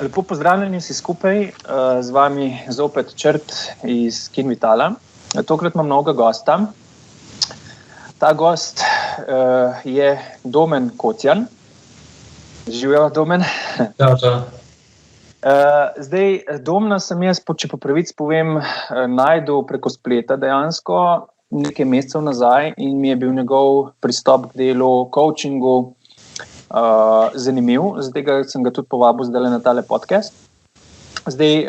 Lepo pozdravljeni vsi skupaj, z vami zopet Črt iz Kin Vitala. Tokrat imam novega gosta. Ta gost je Domen Kocjan. Živijo, Domen. Čau. Zdaj, Domna sem jaz, če po pravici povem, najdel preko spleta dejansko nekaj mesecev nazaj in mi je bil njegov pristop k delu, coachingu zanimiv, zato sem ga tudi povabil zdaj na tale podcast. Zdaj,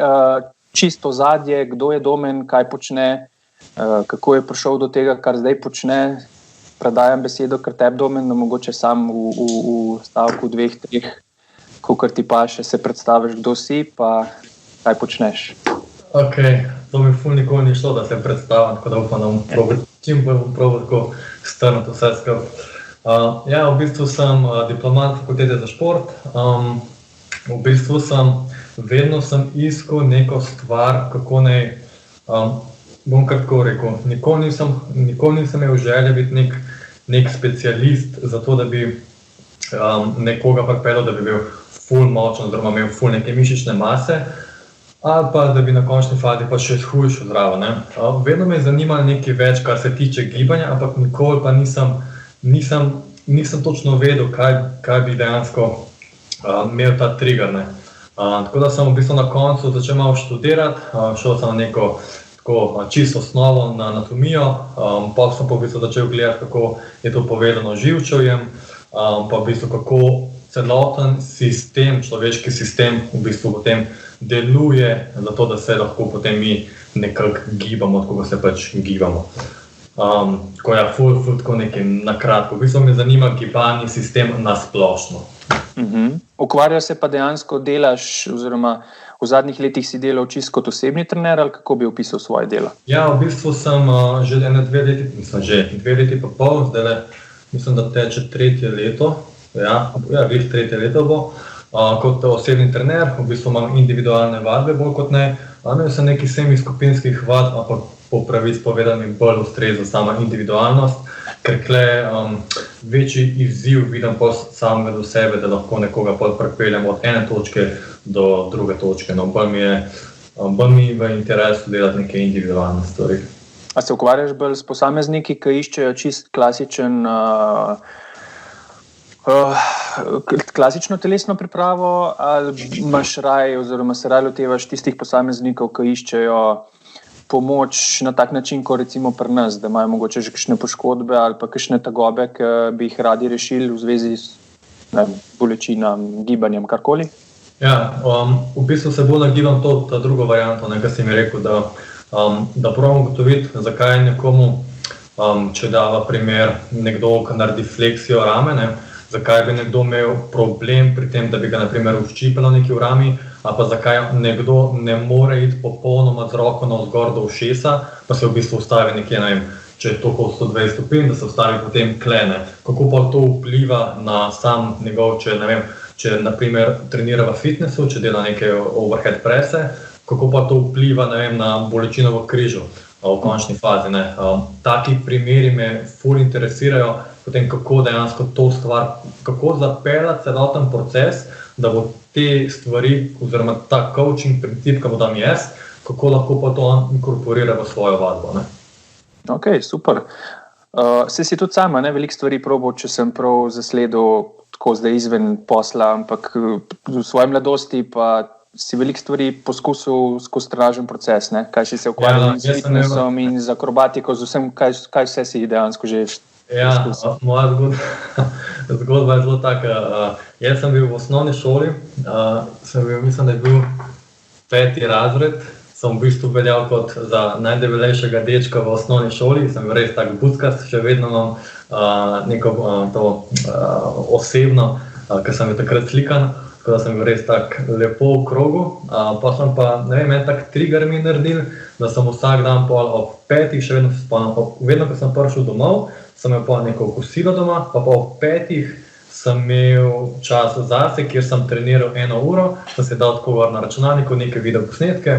čisto ozadje, kdo je Domen, kaj počne, kako je prišel do tega, kar zdaj počne. Predajam besedo kar tebi, Domen, da mogoče sam v stavku 2-3, kakor ti paše, se predstaviš, kdo si, pa kaj počneš. Ok, to mi ful nikoli ni šlo, da se predstavim, tako da upam, da bom čim bolj probal tako strniti vse skupaj. Ja, v bistvu sem diplomat fakultete za šport. V bistvu vedno sem iskal neko stvar, kako naj, bom kar tako rekel, nikoli nisem imel želje biti nek specialist za to, da bi nekoga pripeljal, da bi bil ful močen, oziroma imel ful neke mišične mase, ali pa da bi na končni fazi pa še shujšal zraven. Vedno me je zanimalo nekaj več, kar se tiče gibanja, ampak nikoli pa nisem točno vedel, kaj bi dejansko imel ta trigger. Tako da sem v bistvu na koncu začel malo študirati, šel sem na neko tako čisto osnovo na anatomijo, pa sem v bistvu začel gledati, kako je to povezano z živčevjem, pa v bistvu kako celoten sistem, človeški sistem v bistvu potem deluje, zato da se lahko potem mi nekako gibamo, tako se pač gibamo. Tako ja, ful tako nekaj nakratko. V bistvu me zanima gibalni sistem nasplošno. Ukvarjal se pa dejansko delaš, oziroma v zadnjih letih si delal čisto kot osebni trener, ali kako bi opisal svoje delo? Ja, v bistvu sem že 2 leti pa pol, zdaj mislim, da teče 3. leto. Ja, glih 3. leto bo. Kot osebni trener, v bistvu imam individualne vadbe bolj kot ne. Imel sem nekaj semiskupinskih vadb, ampak po pravici povedano mi bolj ustreza sama individualnost, ker kle večji izziv vidim pa samega do sebe, da lahko nekoga pripeljem od ene točke do druge točke. No, bolj mi v interesu delati neke individualne stvari. A se ukvarjaš bolj s posamezniki, ki iščejo čist klasično telesno pripravo, ali imaš raj oziroma se raj lotevaš tistih posameznikov, ki iščejo pomoč na tak način, kot recimo pri nas, da imajo mogoče že kakšne poškodbe ali pa kakšne tegobe, ki bi jih radi rešili v zvezi s bolečinam, gibanjem, karkoli? Ja, v bistvu se bolj nagibam ta drugo varianto, kar si mi rekel, da probam ugotoviti, zakaj nekomu, če dava primer nekdo, ki naredi fleksijo rame, zakaj bi nekdo imel problem pri tem, da bi ga na primer uščipalo nekaj v rami, ali pa zakaj nekdo ne more iti popolnoma z roko navzgor do ušesa, pa se v bistvu ustavi nekje, ne vem, če je to kot 120 stopinj, da se ustavi potem klene. Kako pa to vpliva na sam njegov, če na primer trenira v fitnessu, če dela neke overhead presse, kako pa to vpliva, na bolečino v križu v končni fazi. Taki primeri me ful interesirajo, potem kako dejansko to stvar, kako zapeljati celoten proces, da bo te stvari, oziroma ta coaching princip, ki bo dam jaz, kako lahko pa to inkorporira v svojo vadbo. Ok, super. Saj si tudi sama, veliko stvari probal, če sem prav zasledil tako zdaj izven posla, ampak v svoji mladosti pa si veliko stvari poskusil skozi trenažen proces, Kaj si se ukvarjal z fitnessom in z akrobatiko, z vsem, kaj vse si dejansko že poskusil? Moja zgodba je zelo taka. Jaz sem bil v osnovni šoli, mislim, da je bil 5. razred, sem v bistvu veljal kot za najdebelejšega dečka v osnovni šoli, sem bil res tak buckast, še vedno imam neko to osebno, ker sem bil takrat slikan, tako da sem bil res tak lepo v krogu. Pa sem en tak trigger mi naredil, da sem vsak dan ob 5, še vedno se spomnim, vedno, ko sem prišel domov, sem imel neko kosilo doma, pa ob 5 sem imel čas zase, kjer sem treniral 1 uro, sem se dal tako na računalniku neke videoposnetke,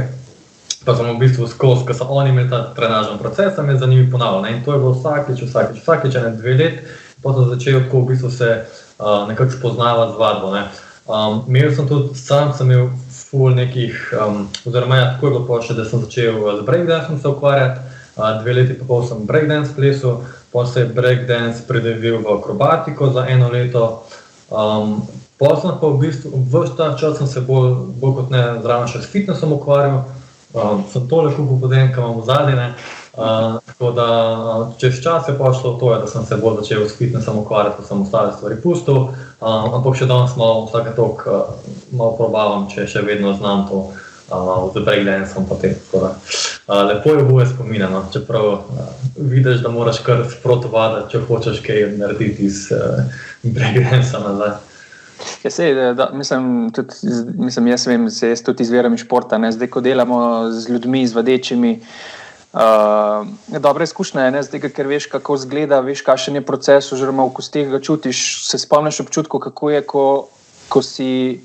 pa sem v bistvu skozi, ko so oni imeli ta trenažen proces, sem je za njimi ponavljal. In to je bilo vsakič, 2 let, pa sem začel tako v bistvu se nekako spoznavati z vadbo. Imel sem tudi, sam sem imel ful nekih, oziroma tako je bilo pa še, da sem začel z breakdanceom se ukvarjati, 2 leti pa pol sem breakdance plesal, potem se je breakdance predevil v akrobatiko za 1 leto, potem sem pa v bistvu, ves ta čas sem se bolj kot ne zraven še s fitnessom ukvarjal, sem tole kupil potem, kaj imam v zadnje, tako da čez čas je pošlo to, da sem se bolj začel s fitnessom ukvarjati, pa sem ostale stvari pustil, ampak še danes malo vsake toliko malo probavam, če še vedno znam to z breakdanceom pa te. Lepo je boje spomine, no? Čeprav vidiš, da moraš kar sprotovati, če hočeš kaj narediti iz breakdancea nazaj. Ja, jaz vem, jaz tudi izviram iz športa, ne? Zdaj, ko delamo z ljudmi, z vadečimi, dobra izkušnja je, zdaj, ker veš, kako izgleda, veš, kakšen je proces, oziroma v kosteh ga čutiš, se spomniš občutku, kako je, ko si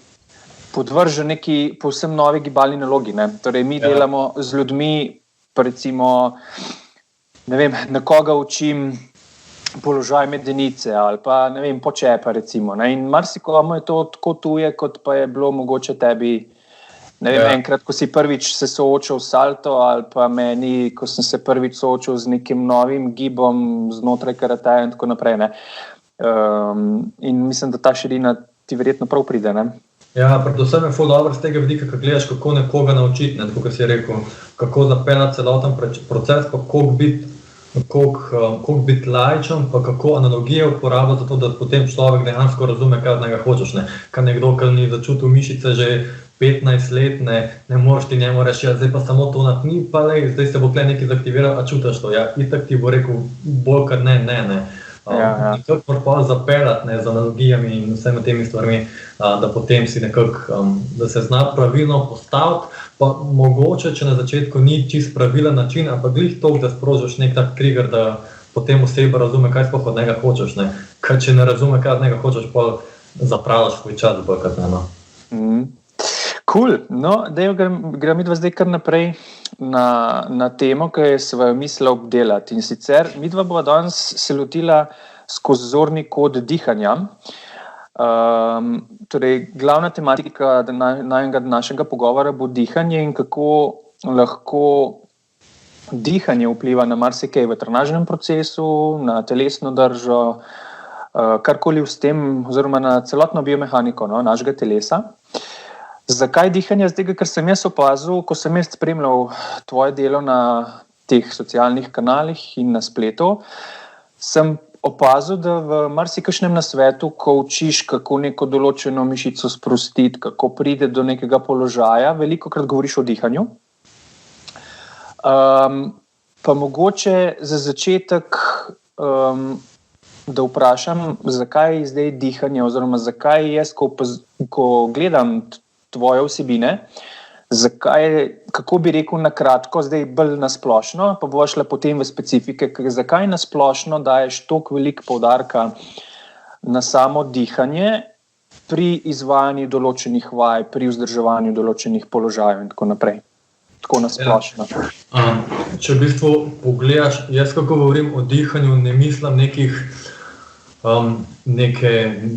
podvržen neki povsem novi gibalni nalogi, ne? Torej, mi delamo z ljudmi, pa recimo, ne vem, nekoga učim položaj medenice ali pa, ne vem, počepa recimo, ne? In marsikomu je to tako tuje, kot pa je bilo mogoče tebi, ne vem, enkrat, ko si prvič se soočil s salto ali pa meni, ko sem se prvič soočil z nekim novim gibom znotraj karateja in tako naprej, ne? In mislim, da ta širina ti verjetno prav pride, ne? Ja, predvsem je ful dobro z tega vidika, ko gledaš, kako nekoga naučiti, ne, tako kot si rekel, kako zapeljati celoten proces, pa koliko biti laičen, pa kako analogije uporabljati za to, da potem človek dejansko razume, kaj od njega hočeš, ne. Kaj nekdo, ki ni začutil mišice že 15 let, ne moreš ti njemu reči, ja, zdaj pa samo to napni, pa lej, zdaj se bo tle nekaj zaktiviral, a čutiš to, ja, itak ti bo rekel bolj, kar ne. Nekako moraš pa zapeljati, ne, z analogijami in vsemi temi stvarmi, da potem si nekako, da se zna pravilno postaviti, pa mogoče, če na začetku ni čist pravilen način, ampak glih toliko, da sprožiš nek tak trigger, da potem oseba razume, kaj sploh od njega hočeš, ne. Ker če ne razume, kaj od njega hočeš, pa zapravljaš svoj čas, bolj kot ne, no. Cool. No, gremo midva zdaj kar naprej na temo, ki sva mislila obdelati. In sicer midva bova danes se lotila skozi zorni kod dihanja. Torej, glavna tematika našega pogovora bo dihanje in kako lahko dihanje vpliva na marsikaj v trenažnem procesu, na telesno držo, karkoli s tem, oziroma na celotno biomehaniko, no, našega telesa. Zakaj dihanje? Zdaj, ker sem jaz opazil, ko sem jaz spremljal tvoje delo na teh socialnih kanalih in na spletu, sem opazil, da v marsikakšnem nasvetu, ko učiš, kako neko določeno mišico sprostiti, kako pride do nekega položaja, velikokrat govoriš o dihanju. Pa mogoče za začetek, da vprašam, zakaj zdaj dihanje, oziroma zakaj jaz, ko gledam tvoje vsebine, kako bi rekel na kratko, zdaj bolj na splošno, pa bova šla potem v specifike, zakaj na splošno daješ toliko veliko poudarka na samo dihanje pri izvajanju določenih vaj, pri vzdrževanju določenih položajev in tako naprej. Tako na splošno. Če v bistvu pogledaš, jaz ko govorim o dihanju, ne mislim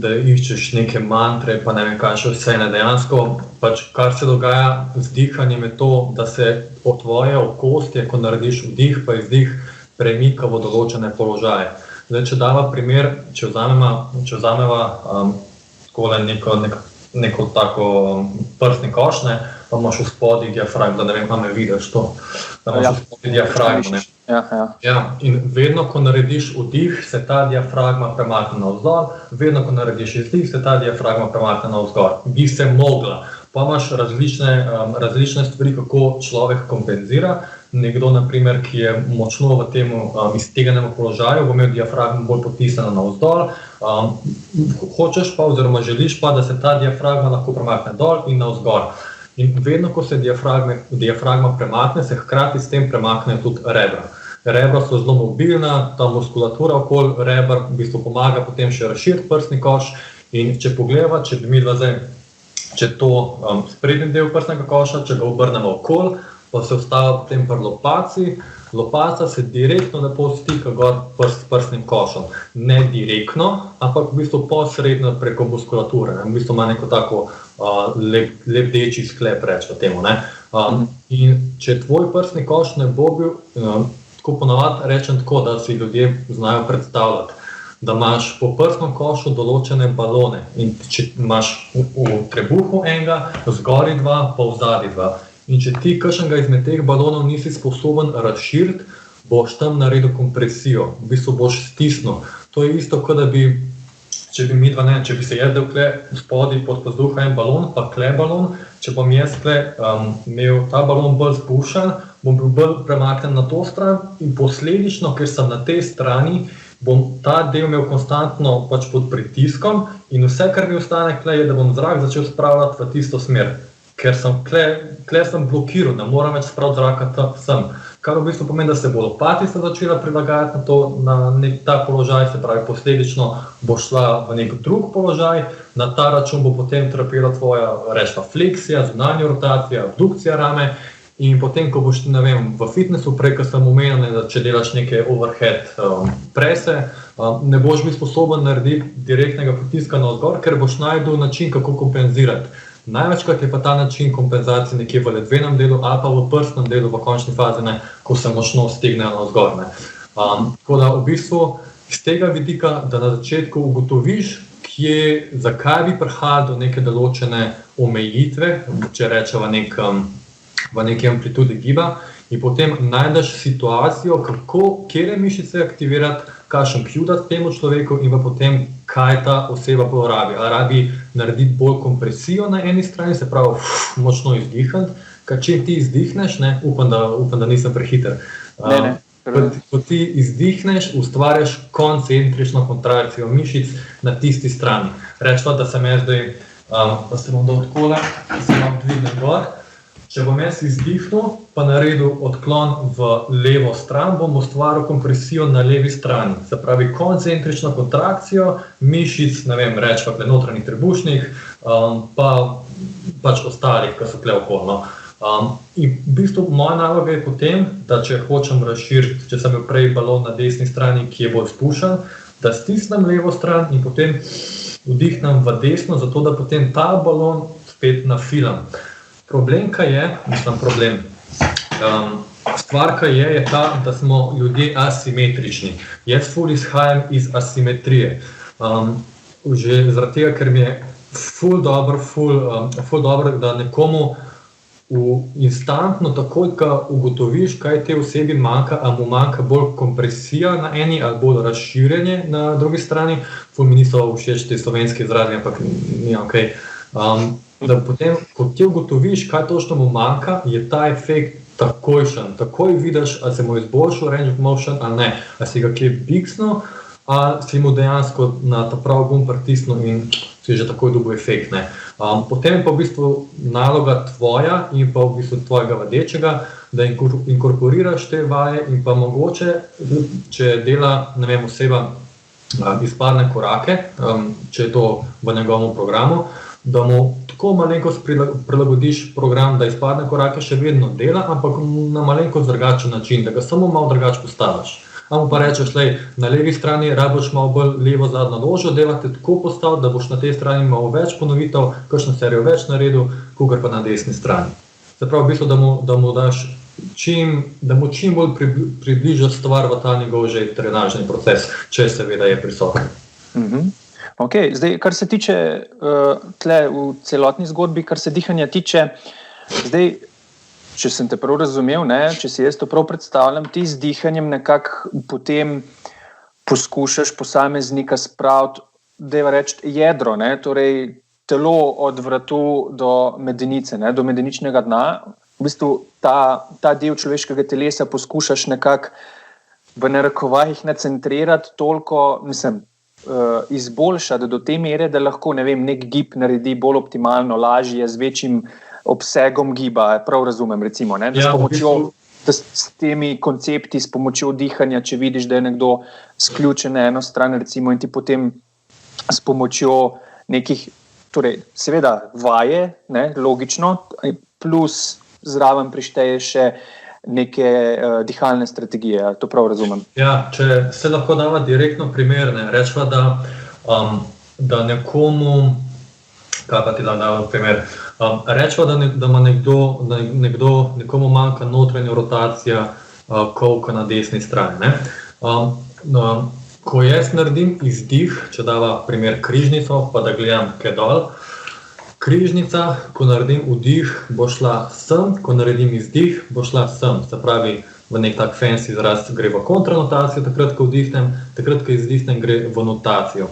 da iščeš neke mantre, pa ne vem kaj še vse, ne, dejansko, pač kar se dogaja z dihanjem je to, da se tvoje okostje, ko narediš vdih pa izdih, premika v določene položaje. Zdaj, če dava primer, če vzameva takole neko tako prsni koš, ne, pa imaš v spodnji diafragmo, da ne vem, pa me vidiš to, da imaš v spodnji diafragmo, ne. Ja, in vedno, ko narediš vdih, se ta diafragma premakne navzdol, vedno, ko narediš izdih, se ta diafragma premakne navzgor. Bi se mogla. Pa imaš različne stvari, kako človek kompenzira. Nekdo, na primer, ki je močno v tem iztegnenemu položaju, bo imel diafragmo bolj potisnjeno navzdol. Hočeš pa, oziroma želiš pa, da se ta diafragma lahko premakne dol in navzgor. In vedno, ko se diafragma premakne, se hkrati s tem premakne tudi rebra. Rebra so zelo mobilna, ta muskulatura okoli rebr v bistvu pomaga potem še razširiti prsni koš. In če pogledava, če to sprednji del prsnega koša, če ga obrnemo okoli, pa se ustavi potem pri lopaci. Lopata se direktno lepo stika gor s prsnim košem. Ne direktno, ampak v bistvu posredno preko muskulature. V bistvu ima neko tako lebdeči sklep, rečemo temu. In če tvoj prsni koš ne bo bil, tako ponavadi rečem tako, da si ljudje znajo predstavljati, da imaš po prsnem košu določene balone in če imaš v trebuhu enega, zgori dva, pa vzadi dva. In če ti kakšnega izmed teh balonov nisi sposoben razširiti, boš tam naredil kompresijo, v bistvu boš stisnil. To je isto, kot da bi, če bi se jaz dal spodaj pod vzduha en balon, pa balon, če bom jaz imel ta balon bolj spuščen, bom bil bolj premaknen na to stran in posledično, ker sem na tej strani, bom ta del imel konstantno pač pod pritiskom in vse, kar mi ostane je, da bom zrak začel spravljati v tisto smer. Ker sem sem blokiral, ne moram več spraviti zraka sem. Kar v bistvu pomeni, da se bo lopati se začela prilagajati na ta položaj, se pravi posledično bo šla v nek drug položaj, na ta račun bo potem trpela tvoja rečna fleksija, zunanja rotacija, abdukcija rame in potem, ko boš v fitnessu prej, ko sem omenil, da če delaš neke overhead prese, ne boš bil sposoben narediti direktnega pritiska navzgor, ker boš našel način, kako kompenzirati. Največkrat je pa ta način kompenzacije nekje v ledvenem delu ali pa v prsnem delu v končni fazi, ko se močno stegnejo navzgor. Tako da v bistvu iz tega vidika, da na začetku ugotoviš, zakaj bi prihajalo do neke določene omejitve, če rečemo v neki amplitudi giba, in potem najdeš situacijo, kje mišice aktivirati, kakšen Q dati temu človeku in pa potem, kaj ta oseba porabi. Ali rabi narediti bolj kompresijo na eni strani, se pravi močno izdihniti, ker če ti izdihneš, upam, da nisem prehiter. Ko ti izdihneš, ustvarjaš koncentrično kontrakcijo mišic na tisti strani. Rečemo, da sem jaz zdaj, da se bom dal odkole, da se vam dvigne gor. Če bom jaz izdihnil, pa naredil odklon v levo stran, bom ustvaril kompresijo na levi strani. Se pravi, koncentrično kontrakcijo mišic, rečemo, notranjih trebušnih, pa pač ostalih, ki so tle okolo. In v bistvu moja naloga je potem, da če hočem razširiti, če sem imel prej balon na desni strani, ki je bolj spuščen, da stisnem levo stran in potem vdihnem v desno, zato da potem ta balon spet nafilam. Stvarka je ta, da smo ljudje asimetrični. Jaz ful izhajam iz asimetrije. Že zaradi tega, ker mi je ful dobro, da nekomu instantno, takoj, ko ugotoviš, kaj te osebi manjka, ali mu manjka bolj kompresija na eni ali bolj razširjenje na drugi strani. Ful mi niso všeč te slovenske izrazi, ampak ni okej. Da potem, ko ti ugotoviš, kaj točno mu manjka, je ta efekt takojšen. Takoj vidiš, ali se mu izboljšal range of motion ali ne. Ali si ga kje biksnil, ali si mu dejansko na ta prav gumb pritisnil in si že takoj dobil efekt. Potem pa v bistvu naloga tvoja in pa v bistvu tvojega vadečega, da inkorporiraš te vaje in pa mogoče, če dela, oseba izpadne korake, če je to v njegovem programu, da mu tako malenkost prilagodiš program, da izpadne korake še vedno dela, ampak na malenkost drugačen način, da ga samo malo drugače postaviš. Ampak pa rečeš, na levi strani rabiš malo bolj levo zadnjo ložo, delate tako postaviti, da boš na tej strani malo več ponovitev, kakšno serijo več naredil, kakor pa na desni strani. Se pravi, v bistvu, da mu daš da mu čim bolj približa stvar v ta njegov že trenažni proces, če seveda je prisoten. Ok, zdaj, kar se tiče tle v celotni zgodbi, kar se dihanja tiče, zdaj, če sem te prav razumel, če si jaz to prav predstavljam, ti z dihanjem nekako potem poskušaš posameznika spraviti, dajva reči, jedro, torej telo od vratu do medenice, do medeničnega dna. V bistvu ta del človeškega telesa poskušaš nekako v narekovajih nacentrirati toliko, izboljšati do te mere, da lahko, nek gib naredi bolj optimalno, lažje, z večjim obsegom giba, prav razumem, recimo, da s pomočjo, s temi koncepti, s pomočjo dihanja, če vidiš, da je nekdo sključen na eno stran, recimo, in ti potem s pomočjo nekih, torej, seveda vaje, logično, plus zraven prišteje še neke dihalne strategije, to prav razumem. Ja, če se lahko dava direktno primer, rečva, da nekomu, kaj pa ti dava primer, rečva, da ima nekomu manjka notranja rotacija kolka na desni strani. Ko jaz naredim izdih, če dava primer križnico, pa da gledam kaj dol, križnica, ko naredim vdih, bo šla sem, ko naredim izdih, bo šla sem. Se pravi, v nek tak fancy izraz gre v kontranotacijo, takrat, ko vdihnem, takrat, ko izdihnem, gre v notacijo.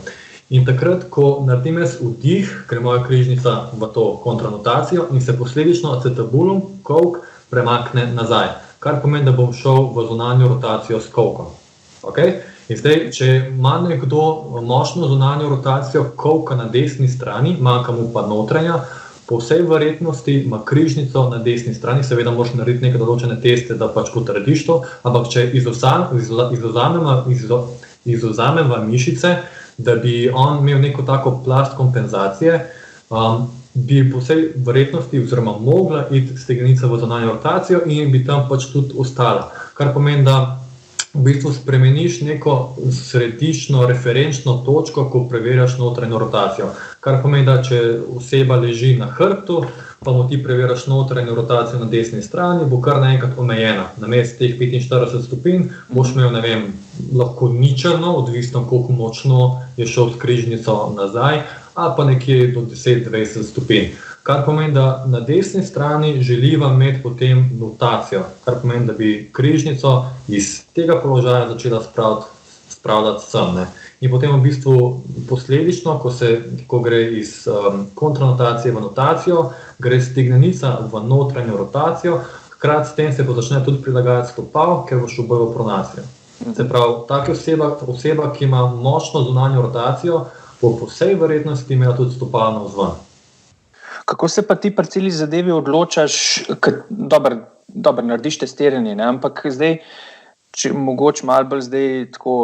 In takrat, ko naredim jaz vdih, gre moja križnica v to kontranotacijo in se posledično acetabulum, kolk, premakne nazaj. Kar pomeni, da bom šel v zunanjo rotacijo s kolkom. Okay? In zdaj, če ima nekdo močno zunanjo rotacijo kolka na desni strani, manjka mu pa notranja, po vsej verjetnosti ima križnico na desni strani, seveda moraš narediti neke določene teste, da pač potrdiš to, ampak če izvzameva mišice, da bi on imel neko tako plast kompenzacije, bi po vsej verjetnosti oziroma mogla iti stegenica v zunanjo rotacijo in bi tam pač tudi ostala. Kar pomeni, da v bistvu spremeniš neko središčno referenčno točko, ko preverjaš notranjo rotacijo. Kar pomeni, da če oseba leži na hrbtu, pa mu ti preverjaš notranjo rotacijo na desni strani, bo kar naenkrat omejena. Namesto teh 45 stopinj boš imel, lahko ničelno, odvisno koliko močno je šel s križnico nazaj, a pa nekje do 10-20 stopinj. Kar pomeni, da na desni strani želiva imeti potem notacijo, kar pomeni, da bi križnico iz tega položaja začela spravljati sem. In potem v bistvu posledično, ko gre iz kontranotacije v notacijo, gre stegnenica v notranjo rotacijo, hkrati s tem se pa začne tudi prilagajati stopal, ker boš bolj v pronacijo. Se pravi, taka oseba, ki ima močno zunanjo rotacijo, bo po vsej verjetnosti imela tudi stopalno vzven. Kako se pa ti pri celi zadevi odločaš, dobro, narediš testiranje, ampak zdaj, če mogoče malo bolj zdaj tako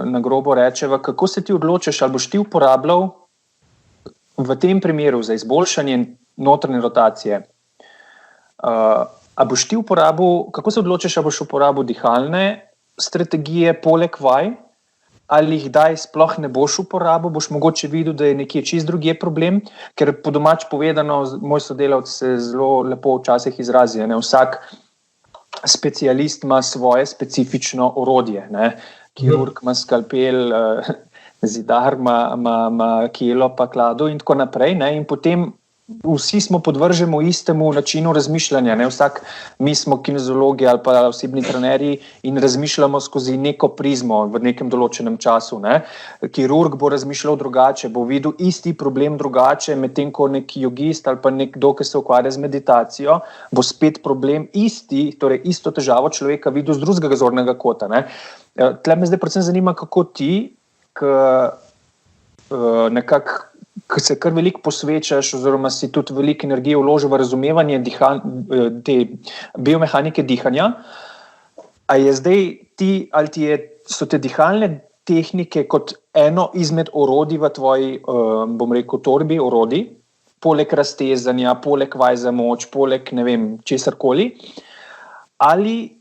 na grobo rečeva, kako se ti odločaš, ali boš ti uporabljal v tem primeru za izboljšanje notranje rotacije, a boš ti uporabil, kako se odločaš, ali boš uporabil dihalne strategije poleg vaj, ali jih daj sploh ne boš uporabil, boš mogoče videl, da je nekje čist drugje problem, ker po domač povedano, moj sodelavc se zelo lepo včasih izrazi, vsak specialist ima svoje specifično orodje, kirurg ima skalpel, zidar ima kelo pa klado in tako naprej, in potem vsi smo podvrženi istemu načinu razmišljanja, vsak, mi smo kinezologi ali pa osebni trenerji in razmišljamo skozi neko prizmo v nekem določenem času. Kirurg bo razmišljal drugače, bo videl isti problem drugače, medtem ko neki jogist ali pa nekdo, ki se ukvarja z meditacijo, bo spet problem torej isto težavo človeka videl z drugega zornega kota. Tle me zdaj predvsem zanima, kako ti, ki se kar veliko posvečaš oziroma si tudi veliko energije vložil v razumevanje te biomehanike dihanja, a je zdaj so te dihalne tehnike kot eno izmed orodij v tvoji, bom rekel, torbi orodij, poleg raztezanja, poleg vaj za moč, poleg česarkoli, ali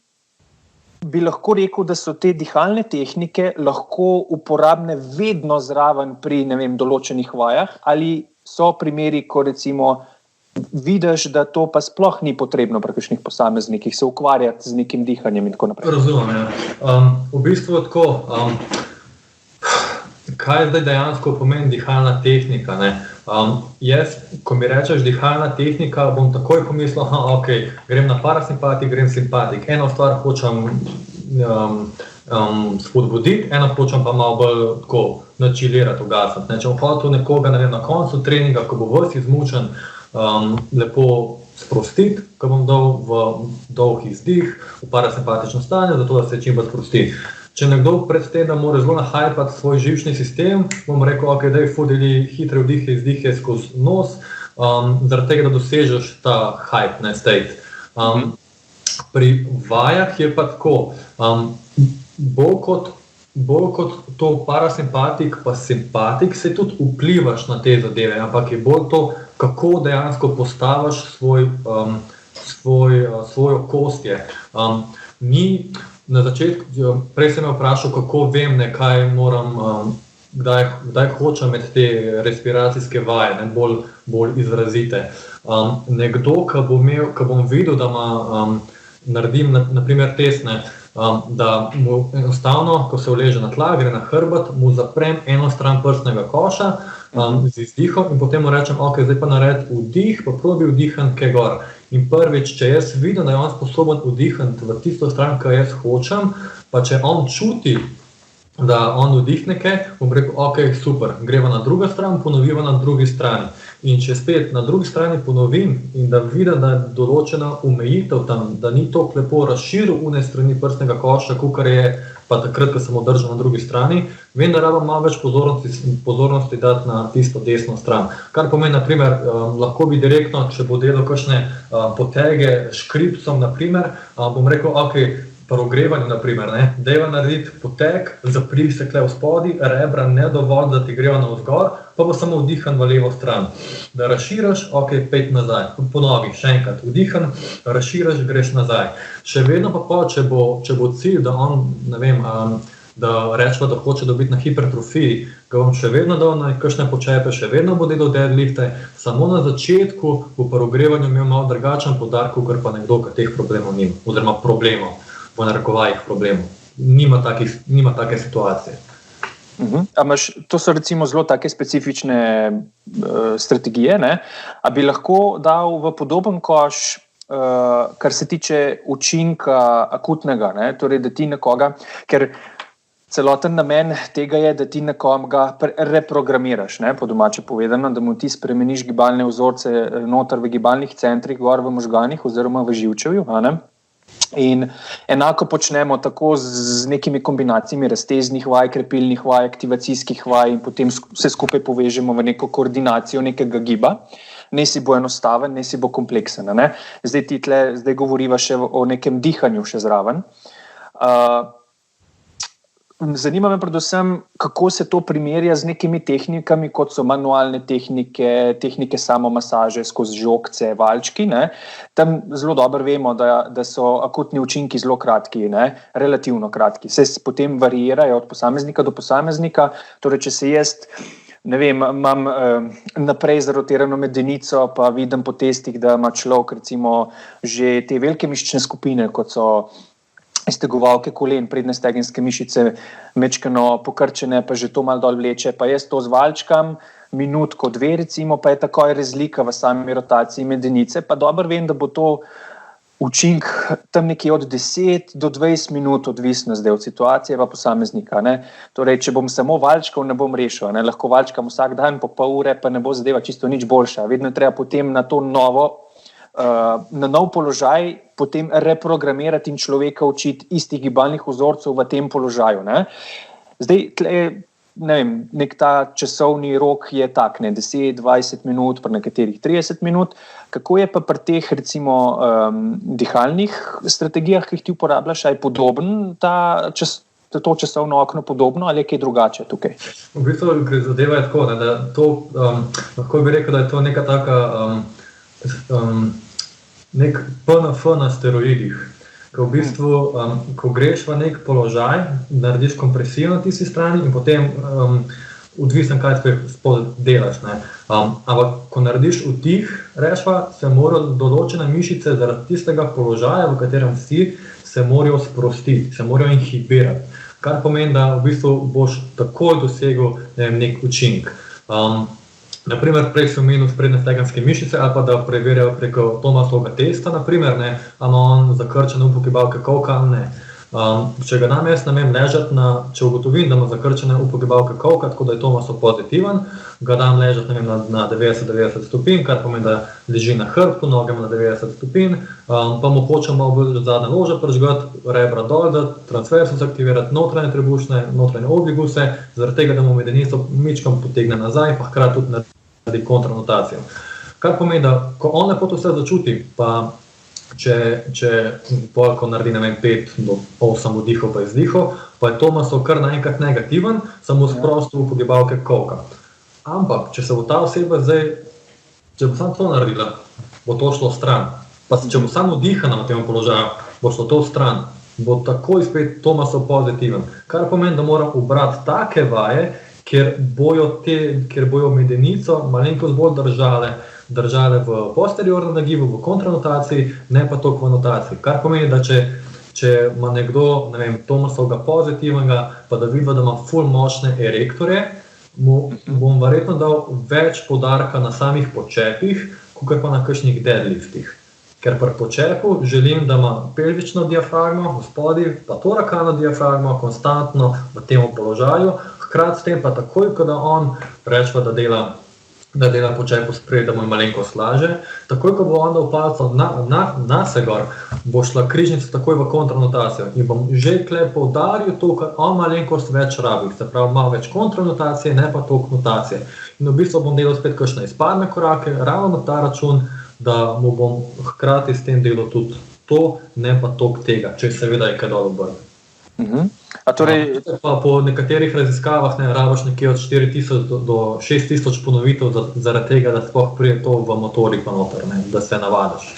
bi lahko rekel, da so te dihalne tehnike lahko uporabne vedno zraven pri, določenih vajah, ali so primeri, ko recimo vidiš, da to pa sploh ni potrebno pri kakšnih posameznikih se ukvarjati z nekim dihanjem in tako naprej. Razumem, v bistvu tako, kaj zdaj dejansko pomeni dihalna tehnika, jaz, ko mi rečeš dihalna tehnika, bom takoj pomislil, grem na parasimpatik, grem simpatik. Eno stvar hočem spodbuditi, eno hočem pa malo bolj tako načilirati, ugasati. Če bom hotel nekoga na koncu treninga, ko bo ves izmučen, lepo sprostiti, ko bom dal v dolg izdih, v parasimpatično stanje, zato da se čim bolj sprosti. Če nekdo pred tem, da mora zelo nahajpati svoj živčni sistem, bom rekel, daj fudili hitre vdihe, izdihe skozi nos, zaradi tega, da dosežeš ta hype, state. Pri vajah je pa tako, bolj kot to parasimpatik pa simpatik, se tudi vplivaš na te zadeve, ampak je bolj to, kako dejansko postaviš svojo kostje. Ni na začetku, prej sem me vprašal, kako vem, kaj moram, kdaj hočem med te respiracijske vaje, bolj izrazite. Nekdo, ki bom videl, da naredim naprimer testne, da mu enostavno, ko se uleže na tla, gre na hrbet, mu zaprem eno stran prstnega koša z izdihom in potem mu rečem, ok, zdaj pa naredi vdih, pa probi vdihati kaj gor. In prvič, če jaz vidim, da je on sposoben vdihati v tisto stran, ki jaz hočem, pa če on čuti, da on vdihne kaj, bom rekel, ok, super, greva na drugo stran, ponoviva na drugi strani. In če spet na drugi strani ponovim in da vidim, da je določena omejitev tam, da ni toliko lepo razširil une strani prstnega koša, kakor je pa takrat, ko sem održal na drugi strani, vem, da rabim malo več pozornosti dati na tisto desno stran. Kar pomeni, naprimer, lahko bi direktno, če bo delal kakšne potege škripcom, naprimer, bom rekel, ok, pri ogrevanju, naprimer, dajva narediti poteg, zapri se kle v spodi, rebra ne dovolj, da ti greva navzgor, pa bo samo vdihan v levo stran. Da razširaš, ok, pet nazaj, ponovi, še enkrat, vdihan, razširaš, greš nazaj. Še vedno pa če bo cilj, da on, ne vem, da rečeva, da hoče dobiti na hipertrofiji, ga bom še vedno dal na kakšne počepe, še vedno bo delal deadlifte, samo na začetku bo pri ogrevanju imel malo drugačen poudarek, ker pa nekdo, ki teh problemov nima, oziroma problemov. V narekovajih problemov. Nima take situacije. To so recimo zelo take specifične strategije, ne? A bi lahko dal v podoben koš, kar se tiče učinka akutnega, ne? Torej, da ti nekoga, ker celoten namen tega je, da ti nekoga reprogramiraš, ne? Po domače povedano, da mu ti spremeniš gibalne vzorce noter v gibalnih centrih, gor v možganih oziroma v živčevju, ne? In enako počnemo tako z nekimi kombinacijami razteznih vaj, krepilnih vaj, aktivacijskih vaj in potem vse skupaj povežemo v neko koordinacijo nekega giba. Ne si bo enostaven, ne si bo kompleksen. Ne? Zdaj govoriva še o nekem dihanju še zraven. Zanima me predvsem, kako se to primerja z nekimi tehnikami, kot so manualne tehnike samomasaže skozi žogce, valjčki. Ne? Tam zelo dobro vemo, da so akutni učinki zelo kratki, ne? Relativno kratki. Se potem variirajo od posameznika do posameznika. Torej, če se jaz, ne vem, imam naprej zarotirano medenico, pa vidim po testih, da ima človek recimo že te velike mišične skupine, kot so iztegovalke kolen, prednje stegenske mišice, mečkano pokrčene, pa že to malo dol vleče, pa jaz to zvaljčkam, minutko, 2 recimo, pa je takoj razlika v sami rotaciji medenice, pa dobro vem, da bo to učink tam nekje od 10 do 20 minut, odvisno zdaj od situacije pa posameznika. Ne? Torej, če bom samo valjčkal, ne bom rešil, ne? Lahko valjčkam vsak dan po pol ure, pa ne bo zadeva čisto nič boljša. Vedno je treba potem na to na nov položaj potem reprogramirati in človeka učiti istih gibalnih vzorcev v tem položaju. Ne? Zdaj, nek ta časovni rok je tak, 10-20 minut, pri nekaterih 30 minut. Kako je pa pri teh recimo dihalnih strategijah, ki jih ti uporabljaš, je podoben to časovno okno podobno ali je kaj drugače tukaj? V bistvu zadeva je tako, da to, lahko bi rekel, da je to neka taka nek PNF na steroidih, ko v bistvu, ko greš v nek položaj, narediš kompresijo na tisti strani in potem odvisen, kaj spod delaš. Ampak, ko narediš vdih, rečva, se morajo določene mišice zaradi tistega položaja, v katerem si, se morajo sprostiti, se morajo inhibirati. Kar pomeni, da v bistvu boš takoj dosegel nek učinek. Naprimer, prej so omenil sprednje stegenske mišice ali pa da preverjajo preko Thomasovega testa, naprimer, ali ima on zakrčene upogibalke kolka ali ne. Če ga jaz namem ležati če ugotovim, da ima zakrčene upogibalke kolka, tako da je Thomasov pozitiven, ga dam ležati na 90 stopinj, kar pomeni, da leži na hrbtu, noge na 90 stopinj, pa mu hočem malo bolj zadnje lože prižgati, rebra dol, da transversus aktivirati notranje trebušne, notranje obliguse, zaradi tega, da mu medenico mičkam potegne nazaj, pa hkrati tudi naredi kontranotacijo. Kar pomeni, da ko on lepo to vse začuti, pa če ko naredi 5 do 8 vdihov pa izdihov, pa je Thomasov kar naenkrat negativen, samo sprostil upogibalke kolka. Ampak, če se bo ta oseba zdaj, če bo samo to naredila, bo to šlo stran. pa če bo samo dihano na tem položaju, bo šlo to stran, bo takoj spet Tomasov pozitiven. Kar pomeni, da moram ubrati take vaje, kjer bojo medenico malenkost bolj držale v posteriornem nagibu, v kontranotaciji, ne pa toliko v notaciji. Kar pomeni, da če ima nekdo, Tomasovega pozitivnega, pa da vidi, da ima ful močne erektorje, bom verjetno dal več poudarka na samih počepih, kakor pa na kakšnih deadliftih. Ker pri počepu želim, da ima pelvično diafragmo v spodaj, pa torakalno diafragmo konstantno v tem položaju, hkrati s tem pa takoj, ko da on rečeva, da dela počepu spred, da mu je malenkost laže, takoj, ko bo on dal palco na segor, bo šla križnica takoj v kontranotacijo in bom že tukaj poudaril to, kar on malenkost več rabi, se pravi malo več kontranotacije, ne pa toliko notacije. In v bistvu bom delal spet kakšne izpadne korake, ravno na ta račun, da mu bom hkrati s tem delal tudi to, ne pa toliko tega, če seveda je kaj dol obrne. Pa po nekaterih raziskavah rabiš nekje od 4000 do 6000 ponovitev zaradi tega, da sploh prije to v motoriko noter, da se navadiš.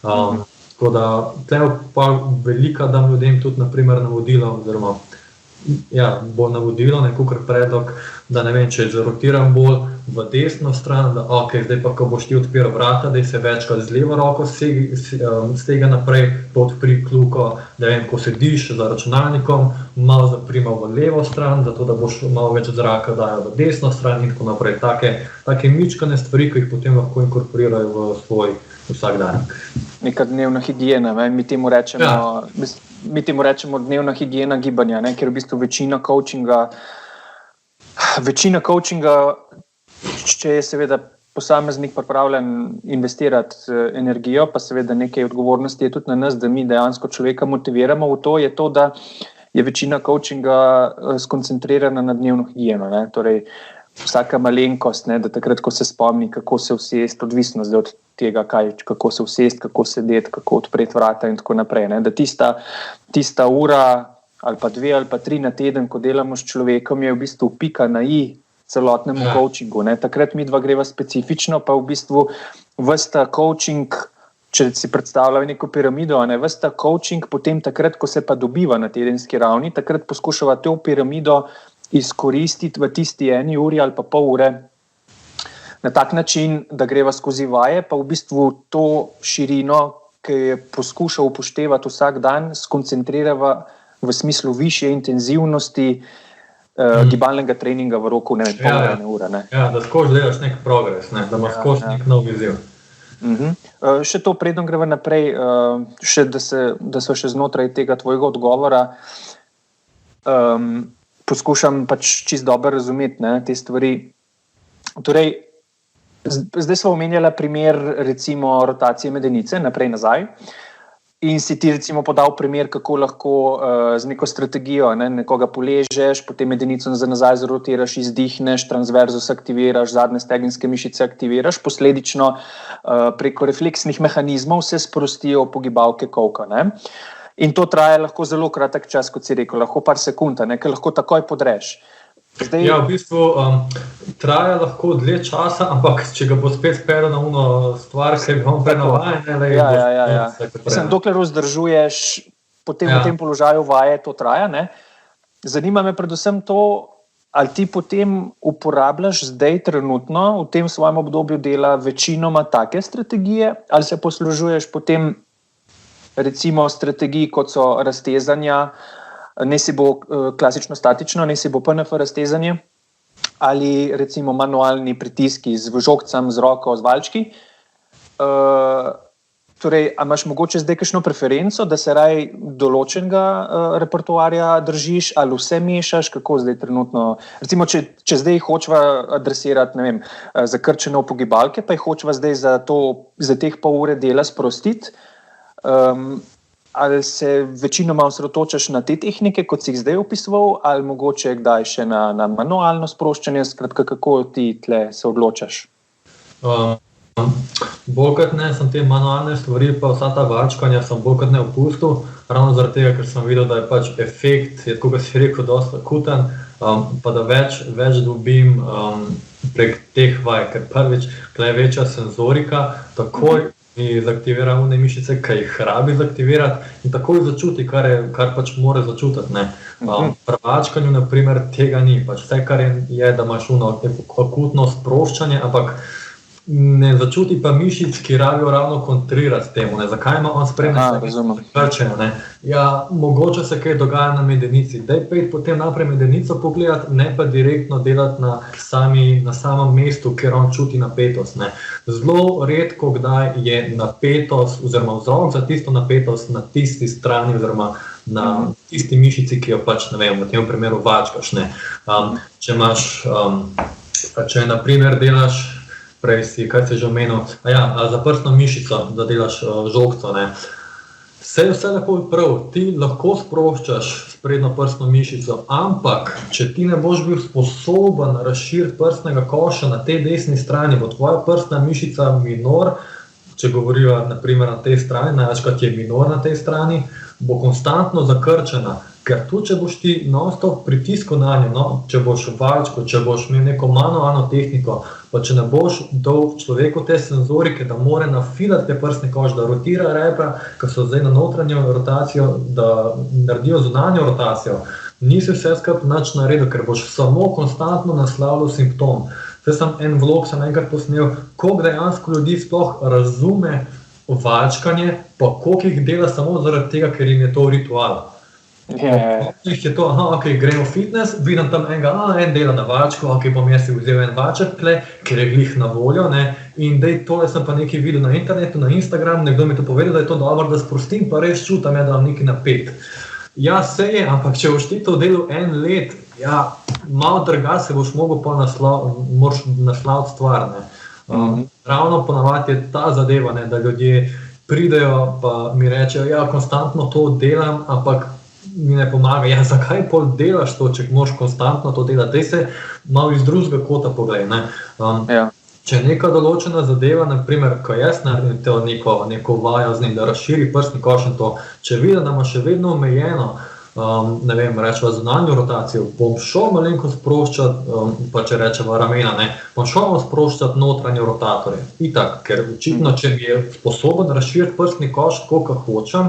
Tako da tukaj pa velika dam ljudem tudi naprimer navodila, oziroma bo navodilo, kakor predlog, da če zarotiram bolj v desno stran, da zdaj pa, ko boš ti odpiral vrata, da se večkrat z levo roko stega naprej, pa odpri kljuko, ko sediš za računalnikom, malo zaprimal v levo stran, zato da boš malo več zraka dajal v desno stran in tako naprej. Take mičkane stvari, ki jih potem lahko inkorporirajo v svoj vsakdanjik. Neka dnevna higiena, mi temu rečemo dnevna higiena gibanja, ker v bistvu večina coachinga, če je seveda posameznik pripravljen investirati energijo, pa seveda nekaj odgovornosti je tudi na nas, da mi dejansko človeka motiviramo v to, je to, da je večina coachinga skoncentrirana na dnevno higieno. Torej, vsaka malenkost, da takrat, ko se spomni, kako se usesti, odvisno zdaj od tega, kako se usesti, kako sedeti, kako odpreti vrata in tako naprej. Da tista ura ali pa 2 ali pa 3 na teden, ko delamo s človekom, je v bistvu pika na i celotnemu coachingu. Takrat mi dva greva specifično, pa v bistvu vsta coaching, če si predstavljajo neko piramido, vsta coaching potem takrat, ko se pa dobiva na tedenski ravni, takrat poskušava to piramido izkoristiti v tisti 1 uri ali pa pol ure na tak način, da greva skozi vaje, pa v bistvu to širino, ki je poskušal upoštevati vsak dan, skoncentrirava v smislu višje intenzivnosti gibalnega treninga v roku, pol ure. Da skozi delaš nek progres, da imaš skozi nek nov izziv. Še to, predno greva naprej, da so še znotraj tega tvojega odgovora, poskušam čist dobro razumeti te stvari. Torej, zdaj smo omenjala primer recimo rotacije medenice, naprej nazaj, in si ti recimo podal primer, kako lahko z neko strategijo nekoga poležeš, potem medenico nazaj zrotiraš, izdihneš, transverzus aktiviraš, zadnje stegenske mišice aktiviraš, posledično preko refleksnih mehanizmov se sprostijo pogibalke kolka. In to traja lahko zelo kratek čas, kot si rekel, lahko par sekund, ker lahko takoj podreš. V bistvu traja lahko dlje časa, ampak če ga bo spet spelo na uno stvar, se ga bom prenovajen. Dokler vzdržuješ, potem v tem položaju vaje, to traja. Zanima me predvsem to, ali ti potem uporabljaš zdaj trenutno v tem svojem obdobju dela večinoma take strategije, ali se poslužuješ potem recimo strategij, kot so raztezanja, ne si bo klasično statično, ne si bo PNF raztezanje, ali recimo manualni pritiski z žogcem, z roko, z valčki. Torej, a imaš mogoče zdaj kakšno preferenco, da se raj določenega repertoarja držiš, ali vse mešaš, kako zdaj trenutno? Recimo, če zdaj hočeva adresirati, zakrčene pogibalke, pa jih hočeva zdaj za teh pol ure dela sprostiti, ali se večinoma osredotočaš na te tehnike, kot si jih zdaj opisoval, ali mogoče kdaj še na manualno sproščanje, skratka, kako ti tle se odločaš? Bolj kot ne, sem te manualne stvari, pa vsa ta vačkanja sem bolj kot ne opustil, ravno zaradi tega, ker sem videl, da je efekt, je tako, kot si rekel, dosta akuten, pa da več dobim prek teh vaj, ker prvič, tukaj je večja senzorika, takoj mi zaktivira one mišice, ki jih rabi zaktivirati in takoj začuti, kar pač mora začutiti. Pri vačkanju, na primer, tega ni. Pač vse, kar je, da imaš akutno sproščanje, ampak ne začuti pa mišic, ki rabijo ravno kontrirati temu. Zakaj ima on spremljati krčenje? Ja, mogoče se kaj dogaja na medenici. Daj pejt potem naprej medenico pogledati, ne pa direktno delati na samem mestu, kjer on čuti napetost. Zelo redko kdaj je napetost oziroma vzrok za tisto napetost na tisti strani oziroma na tisti mišici, ki jo pač, ne vem, v tem primeru vačkaš. Če na primer delaš prej si, kaj si že omenil, za prsno mišico, da delaš žogco. Vse lepo in prav, ti lahko sproščaš sprednjo prsno mišico, ampak če ti ne boš bil sposoben razširiti prsnega koša na tej desni strani, bo tvoja prsna mišica minor, če govorijo na primer na tej strani, največkrat je minor na tej strani, bo konstantno zakrčena. Ker tu, če boš ti non-stop pritisku na njo, če boš vačko, če boš imel neko manualno tehniko, pa če ne boš dal človeku te senzorike, da mora nafilati te prsni koš, da rotira rebra, ki so zdaj na notranjo rotacijo, da naredijo zunanjo rotacijo, nisi vse skupaj nič naredil, ker boš samo konstantno naslavljal simptom. Zdaj sem en vlog sem enkrat posnel, koliko dejansko ljudi sploh razume vačkanje, pa koliko jih dela samo zaradi tega, ker jim je to ritual. Je to, gremo v fitness, vidim tam en dela na vačku, bom jaz si vzel en vaček tle, ker je glih na voljo, in tole sem pa nekaj videl na internetu, na Instagramu, nekdo mi to povedal, da je to dobro, da sprostim, pa res čutam, da vam nekaj napet. Ja, se je, ampak če boš ti to delal en let, malo drugače se boš mogel pa naslaviti stvar. Ravno ponavadi je ta zadeva, da ljudje pridejo pa mi rečejo, konstantno to delam, ampak mi ne pomaga. Zakaj pol delaš to, če moraš konstantno to delati? Daj se malo iz drugega kota poglej. Če je neka določena zadeva, naprimer, ko jaz naredim neko vajo z njim, da razširi prsni koš in to, če vidim, da ima še vedno omejeno, ne vem, rečeva zunanjo rotacijo, bom šel malenko sproščati, pa če rečeva ramena, bom šel sproščati notranje rotatorje. Itak, ker očitno, če mi je sposoben razširiti prsni koš, koliko hočem,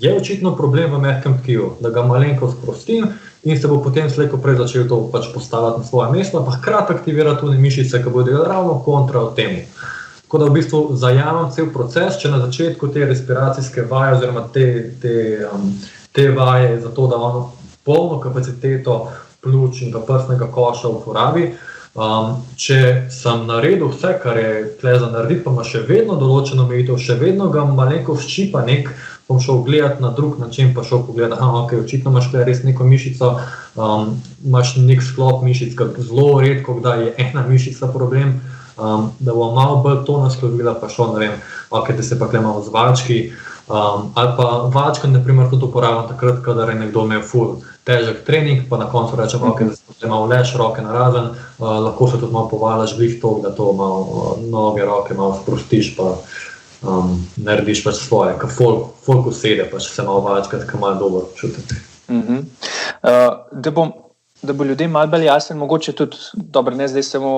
je očitno problem v mehkem tkivu, da ga malenko sprostim in se bo potem slejko prej začel to pač postavljati na svoje mesto, pa hkrati aktivira tudi mišice, ki bodo delali ravno kontra od temu. Tako da v bistvu zajamem cel proces, če na začetku te respiracijske vaje oziroma te vaje za to, da on polno kapaciteto pljuč in prsnega koša uporabi. Če sem naredil vse, kar je tle za narediti, pa ima še vedno določeno omejitev, še vedno ga malenko ščipa bom šel gledati na drug način, pa šel pogledati, očitno imaš tle res neko mišico, imaš nek sklop mišic, zelo redko, kdaj je ena mišica problem, da bo malo bolj to naslovila, pa šel, ne vem, da se pa kle malo z vački, ali pa vačka, naprimer, tudi uporabljam takrat, kadar je nekdo imel ful težek trening, pa na koncu rečem, da se malo leš, roke narazen, lahko se tudi malo povalaš glih to, da to malo noge, roke malo sprostiš, pa narediš pač svoje, ka folk usede, pa se malo vačkati, ka malo dobro čutiti. Da bo ljudem malo bolj jasen, mogoče tudi, dobro, ne zdaj samo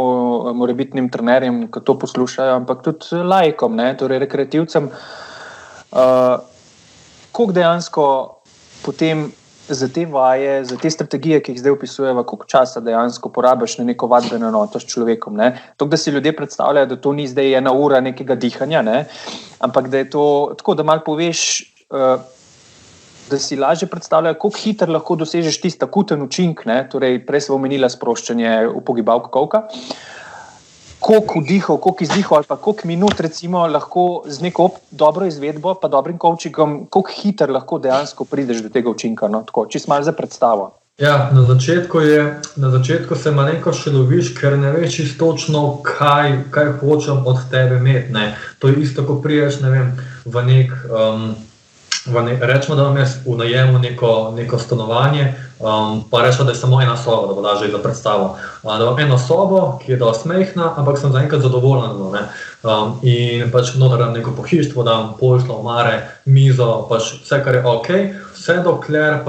morebitnim trenerjem, ki to poslušajo, ampak tudi laikom, torej rekreativcem, koliko dejansko potem za te vaje, za te strategije, ki jih zdaj opisujeva, koliko časa dejansko porabiš na neko vadbeno enoto s človekom. To, da si ljudje predstavljajo, da to ni zdaj 1 ura nekega dihanja, ampak da je to tako, da malo poveš, da si lažje predstavljajo, koliko hitro lahko dosežeš tisti akuten učink, torej prej sem omenila sproščanje upogibavk kolka, koliko vdihov, koliko izdihov ali pa koliko minut recimo lahko z neko dobro izvedbo pa dobrim coachingom, koliko hitro lahko dejansko prideš do tega učinka, tako, čisto malo za predstavo. Ja, na začetku se malenko še loviš, ker ne veš čisto točno, kaj hočem od tebe imeti, To je isto, ko priješ, ne vem, rečemo, da vam jaz v najemu neko stanovanje, pa rečemo, da je samo ena soba, da bo lažje za predstavo. Da imam eno sobo, ki je dosti majhna, ampak sem zaenkrat zadovoljen. In pač noter neko pohištvo, dam poljšlo, omare, mizo, pač vse, kar je ok, vse dokler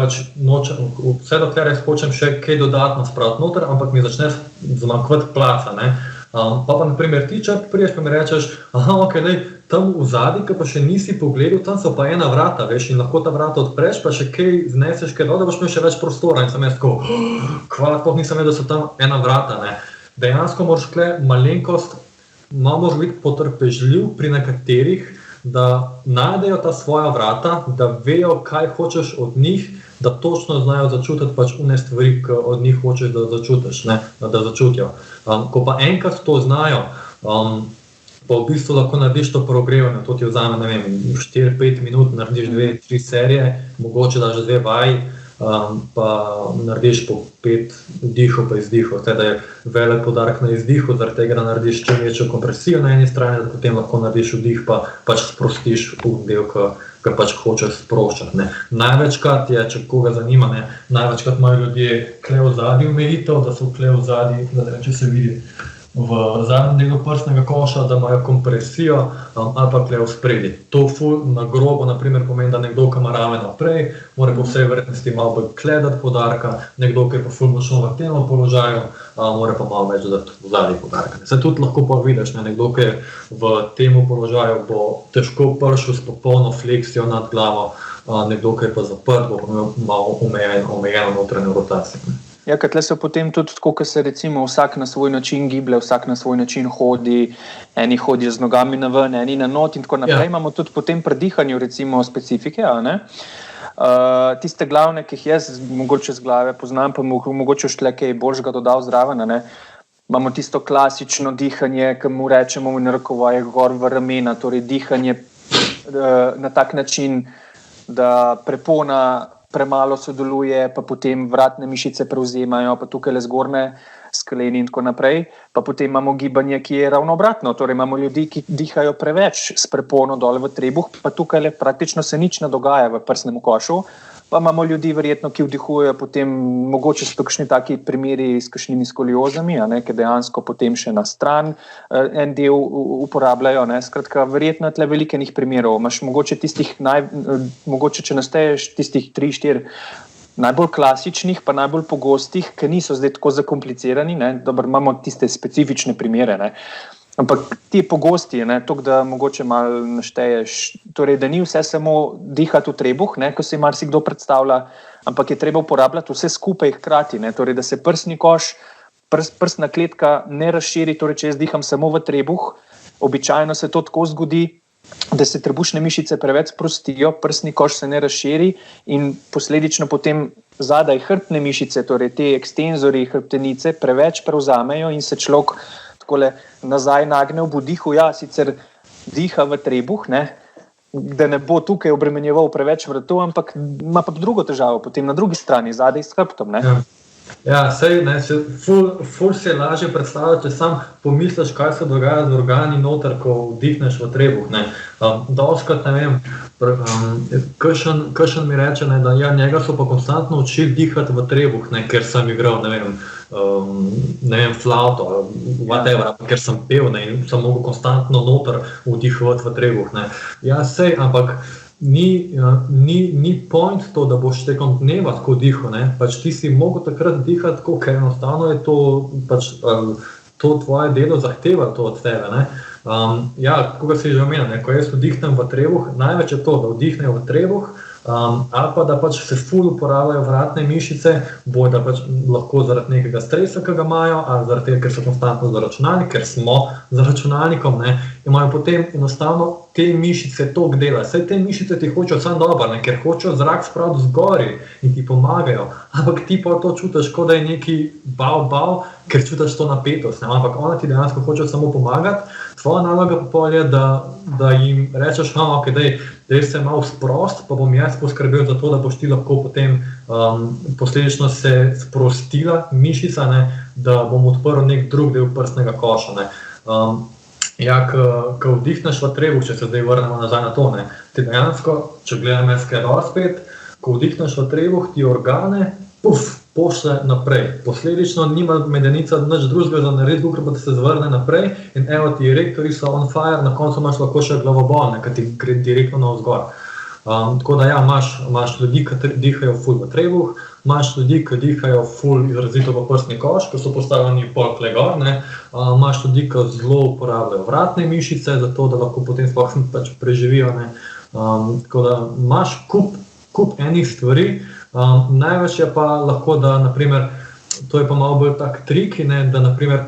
jaz hočem še kaj dodatno spraviti noter, ampak mi začne zmanjkovati placa. Pa naprimer ti čak priješ, pa mi rečeš, tam v zadnji, ki pa še nisi pogledal, tam so pa ena vrata, veš, in lahko ta vrata odpreš, pa še kaj zneseš, kaj da boš imel še več prostora. In sem jaz tako, hvala, sploh nisem vedel, da so tam ena vrata, ne. Dejansko moraš malenkost, moraš biti potrpežljiv pri nekaterih, da najdejo ta svoja vrata, da vejo, kaj hočeš od njih, da točno znajo začutiti pač une stvari, ki od njih hočeš, da začutiš, ne, da začutijo. Ko pa enkrat to znajo, pa v bistvu lahko narediš to progrevanje, to ti vzame, ne vem, 4-5 minut, narediš 2-3 serije, mogoče daš 2 vaji, pa narediš po 5 vdihov pa izdihov. Teda je velik poudarek na izdihu, zaradi tega, da narediš čim večjo kompresijo na eni strani, da potem lahko narediš vdih, pa pač sprostiš del, ki pač hočeš sproščati, ne. Največkrat je, če koga zanima, ne, največkrat imajo ljudje kle v zadnji omejitev, da so kle v zadnji, da ne vem, če se vidi, v zadnjem delu prsnega koša, da imajo kompresijo, ali pa kle v spredi. To ful na grobo, naprimer, pomeni, da nekdo, ki ima rame naprej, mora po vsej verjetnosti malo bolj kledati poudarka, nekdo, ki je pa ful močno v tem položaju, mora pa malo več dati v zadnji poudarka. Se tudi lahko pa vidiš, ne, nekdo, ki je v tem položaju, bo težko prišel s popolno fleksijo nad glavo, nekdo, ki je pa zaprt, bo imel malo omejeno notranjo rotacijo, ne. Ja, ker tle so potem tudi tako, ko se recimo vsak na svoj način giblje, vsak na svoj način hodi, eni hodijo z nogami na ven, eni na not in tako naprej. Imamo tudi potem pri dihanju recimo specifike, ne? Tiste glavne, ki jih jaz mogoče z glave poznam, pa mogoče štle kaj boljšega dodal zraven, ne? Imamo tisto klasično dihanje, ki mu rečemo v narekovajih gor v ramena, torej dihanje na tak način, da prepona premalo sodeluje, pa potem vratne mišice prevzemajo, pa tukaj le zgornje skleni in tako naprej. Pa potem imamo gibanje, ki je ravno obratno, torej imamo ljudi, ki dihajo preveč s prepono dol v trebuh, pa tukaj le praktično se nič ne dogaja v prsnem košu. Pa imamo ljudi verjetno, ki vdihujejo potem, mogoče so kakšni taki primeri s kakšnimi skoliozami, ki dejansko potem še na stran en del uporabljajo, ne. Skratka, verjetno tle veliko enih primerov. Imaš mogoče tistih, mogoče če našteješ tistih 3-4 najbolj klasičnih, pa najbolj pogostih, ki niso zdaj tako zakomplicirani, ne. Dobro, imamo tiste specifične primere, ne. Ampak ti pogosti, toliko, da mogoče malo našteješ, torej, da ni vse samo dihati v trebuh, ko si marsikdo predstavlja, ampak je treba uporabljati vse skupaj hkrati, torej, da se prsni koš, prsna kletka ne razširi, torej, če jaz diham samo v trebuh, običajno se to tako zgodi, da se trebušne mišice preveč sprostijo, prsni koš se ne razširi in posledično potem zadaj hrbtne mišice, torej te ekstenzori hrbtenice preveč prevzamejo in se človek takole nazaj nagne v vdihu, sicer diha v trebuh, da ne bo tukaj obremenjeval preveč vratov, ampak ima pa drugo težavo, potem na drugi strani, zadaj s hrbtom, Ja, sej, ful se je lažje predstavljati, če sam pomisliš, kaj se dogaja z organi noter, ko vdihneš v trebuh, Dostkrat, ne vem, kakšen mi reče, da njega so pa konstantno učili dihati v trebuh, ker sem igral, ne vem, flauto, whatever, ker sem pel, in sem mogel konstantno noter vdihovati v trebuh, Ja, sej, ampak ni point to, da boš tekom dneva tako dihal, pač ti si mogel takrat dihati tako, ker enostavno je to pač to tvoje delo zahteva to od tebe, kako si že omenil, ko jaz vdihnem v trebuh, največ je to, da vdihnejo v trebuh, ali pa da pač se ful uporabljajo vratne mišice, da pač lahko zaradi nekega stresa, ki ga imajo, ali zaradi tega, ker so konstantno za računalnik, ker smo za računalnikom, imajo potem enostavno te mišice toliko dela. Saj te mišice ti hočejo samo dobro, ker hočejo zrak spraviti zgori in ti pomagajo, ampak ti pa to čutiš, kot da je neki bav, ker čutiš to napetost, ampak ona ti dejansko hoče samo pomagati. Tvoja naloga pa je, da jim rečeš, daj se malo sprost, pa bom jaz poskrbel za to, da boš ti lahko potem posledično se sprostila mišica, da bom odprl nek drug del prsnega koša. Ko vdihneš v trebuh, če se zdaj vrnemo nazaj na to, ti dejansko, če gledam SKR spet, ko vdihneš v trebuh, ti organe, pošle naprej. Posledično nima medenica nič drugega za narediti, kot da se zvrne naprej in evo ti erektori so on fire, na koncu imaš lahko še glavobol, ker ti gre direktno navzgor. Tako da imaš ljudi, ki dihajo ful v trebuh, imaš ljudi, ki dihajo ful izrazito v prsni koš, ki so postavljeni polkle gor, ne. Imaš ljudi, ki zelo uporabljajo vratne mišice, zato da lahko potem sploh pač preživijo, ne. Tako da imaš kup enih stvari, največ je pa lahko, da naprimer, to je pa malo bolj tak trik, ne, da naprimer,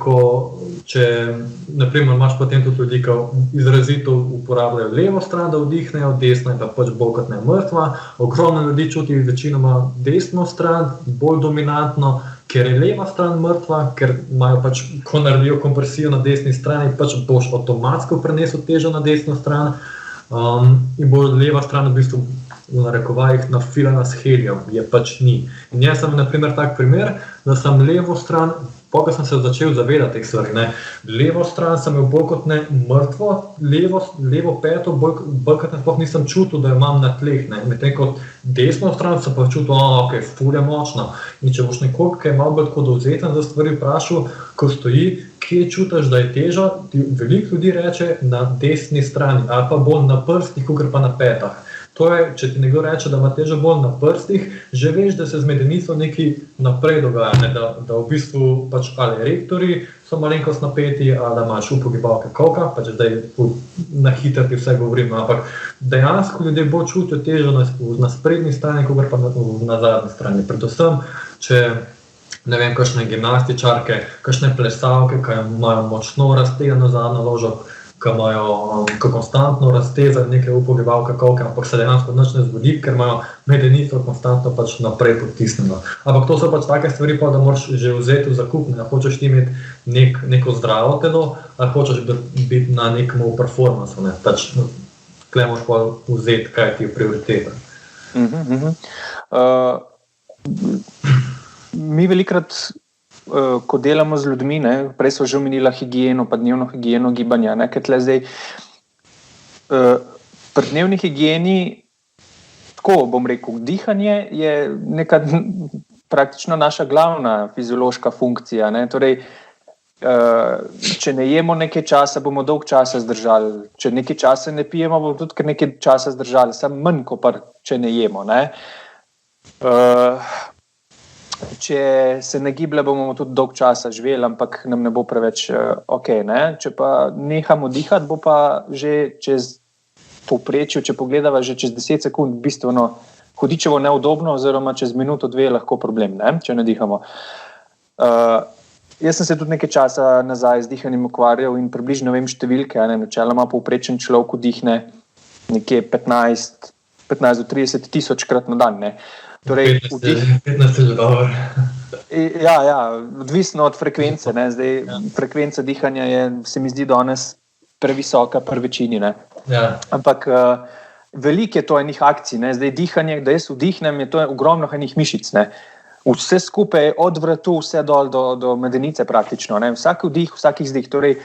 če naprimer imaš potem tudi ljudi, ki izrazito uporabljajo levo stran, da vdihnejo, desna je pa pač bolj kot ne mrtva. Ogromno ljudi čuti večinoma desno stran, bolj dominantno, ker je leva stran mrtva, ker imajo pač, ko naredijo kompresijo na desni strani, pač boš avtomatsko prenesel težo na desno stran, in bo leva stran v bistvu v narekovajih nafilana s helijem, je pač ni. In jaz sem naprimer tak primer, da sem levo stran, ko sem se začel zavedati teh stvari, ne, levo stran sem imel bolj kot ne mrtvo, levo peto, bolj kot ne sploh nisem čutil, da jo imam na tleh, ne, medtem kot desno stran sem pa čutil, ok, ful je močno. In če boš nekoga, ki je malo bolj tako dovzeten za stvari vprašal, ko stoji, kje čutiš, da je teža, ti veliko ljudi reče na desni strani, ali pa bolj na prstih, kakor pa na petah. To je, če ti nekdo reče, da ima težo bolj na prstih, že veš, da se z medenico nekaj naprej dogaja, ne? Da v bistvu pač ali erektori so malenkost napeti, ali da imaš upogibavke kolka, pač zdaj na hitro ti vse govorim, ampak dejansko ljudje bolj čutijo težo na sprednji strani, kot pa na zadnji strani. Predvsem, če ne vem, kakšne gimnastičarke, kakšne plesalke, ki imajo močno raztegano zadnjo ložo, ki imajo konstantno raztezati neke upogibavke kolke, ampak se dejansko nič ne zgodi, ker imajo medenico konstantno pač naprej potisnjeno. Ampak to so pač take stvari, pa da moraš že vzeti v zakup, ne hočeš ti imeti neko zdravo telo, ali hočeš biti na nekem performansu, ne, pač tukaj moraš pa vzeti, kaj ti je prioriteta. Mi velikrat, ko delamo z ljudmi, ne, prej so že omenila higieno, pa dnevno higieno gibanja, ne, ker tle zdaj pri dnevni higieni, tako bom rekel, dihanje je neka praktično naša glavna fiziološka funkcija, ne, torej, če ne jemo nekaj časa, bomo dolg časa zdržali, če nekaj časa ne pijemo, bomo tudi kar nekaj časa zdržali, samo manj, ko pa če ne jemo, ne. Če se ne giblje, bomo tudi dolg časa živeli, ampak nam ne bo preveč ok, ne. Če pa nehamo dihati, bo pa že čez povprečju, če pogledava, že čez 10 sekund bistveno hudičevo neudobno, oziroma čez minuto, dve lahko problem, ne, če ne dihamo. Jaz sem se tudi nekaj časa nazaj z dihanjem ukvarjal in približno vem številke, ne, načeloma povprečen človek vdihne nekje 15 do 30 tisočkrat na dan, ne. Torej, 15 je dobro. Ja, odvisno od frekvence, ne. Zdaj, frekvenca dihanja je, se mi zdi danes previsoka pri večini, ne. Ja. Ampak veliko je to enih akcij, ne. Zdaj, dihanje, da jaz vdihnem, je to ogromno enih mišic, ne. Vse skupaj od vratu, vse dol do medenice praktično, ne. Vsak vdih, vsak izdih, torej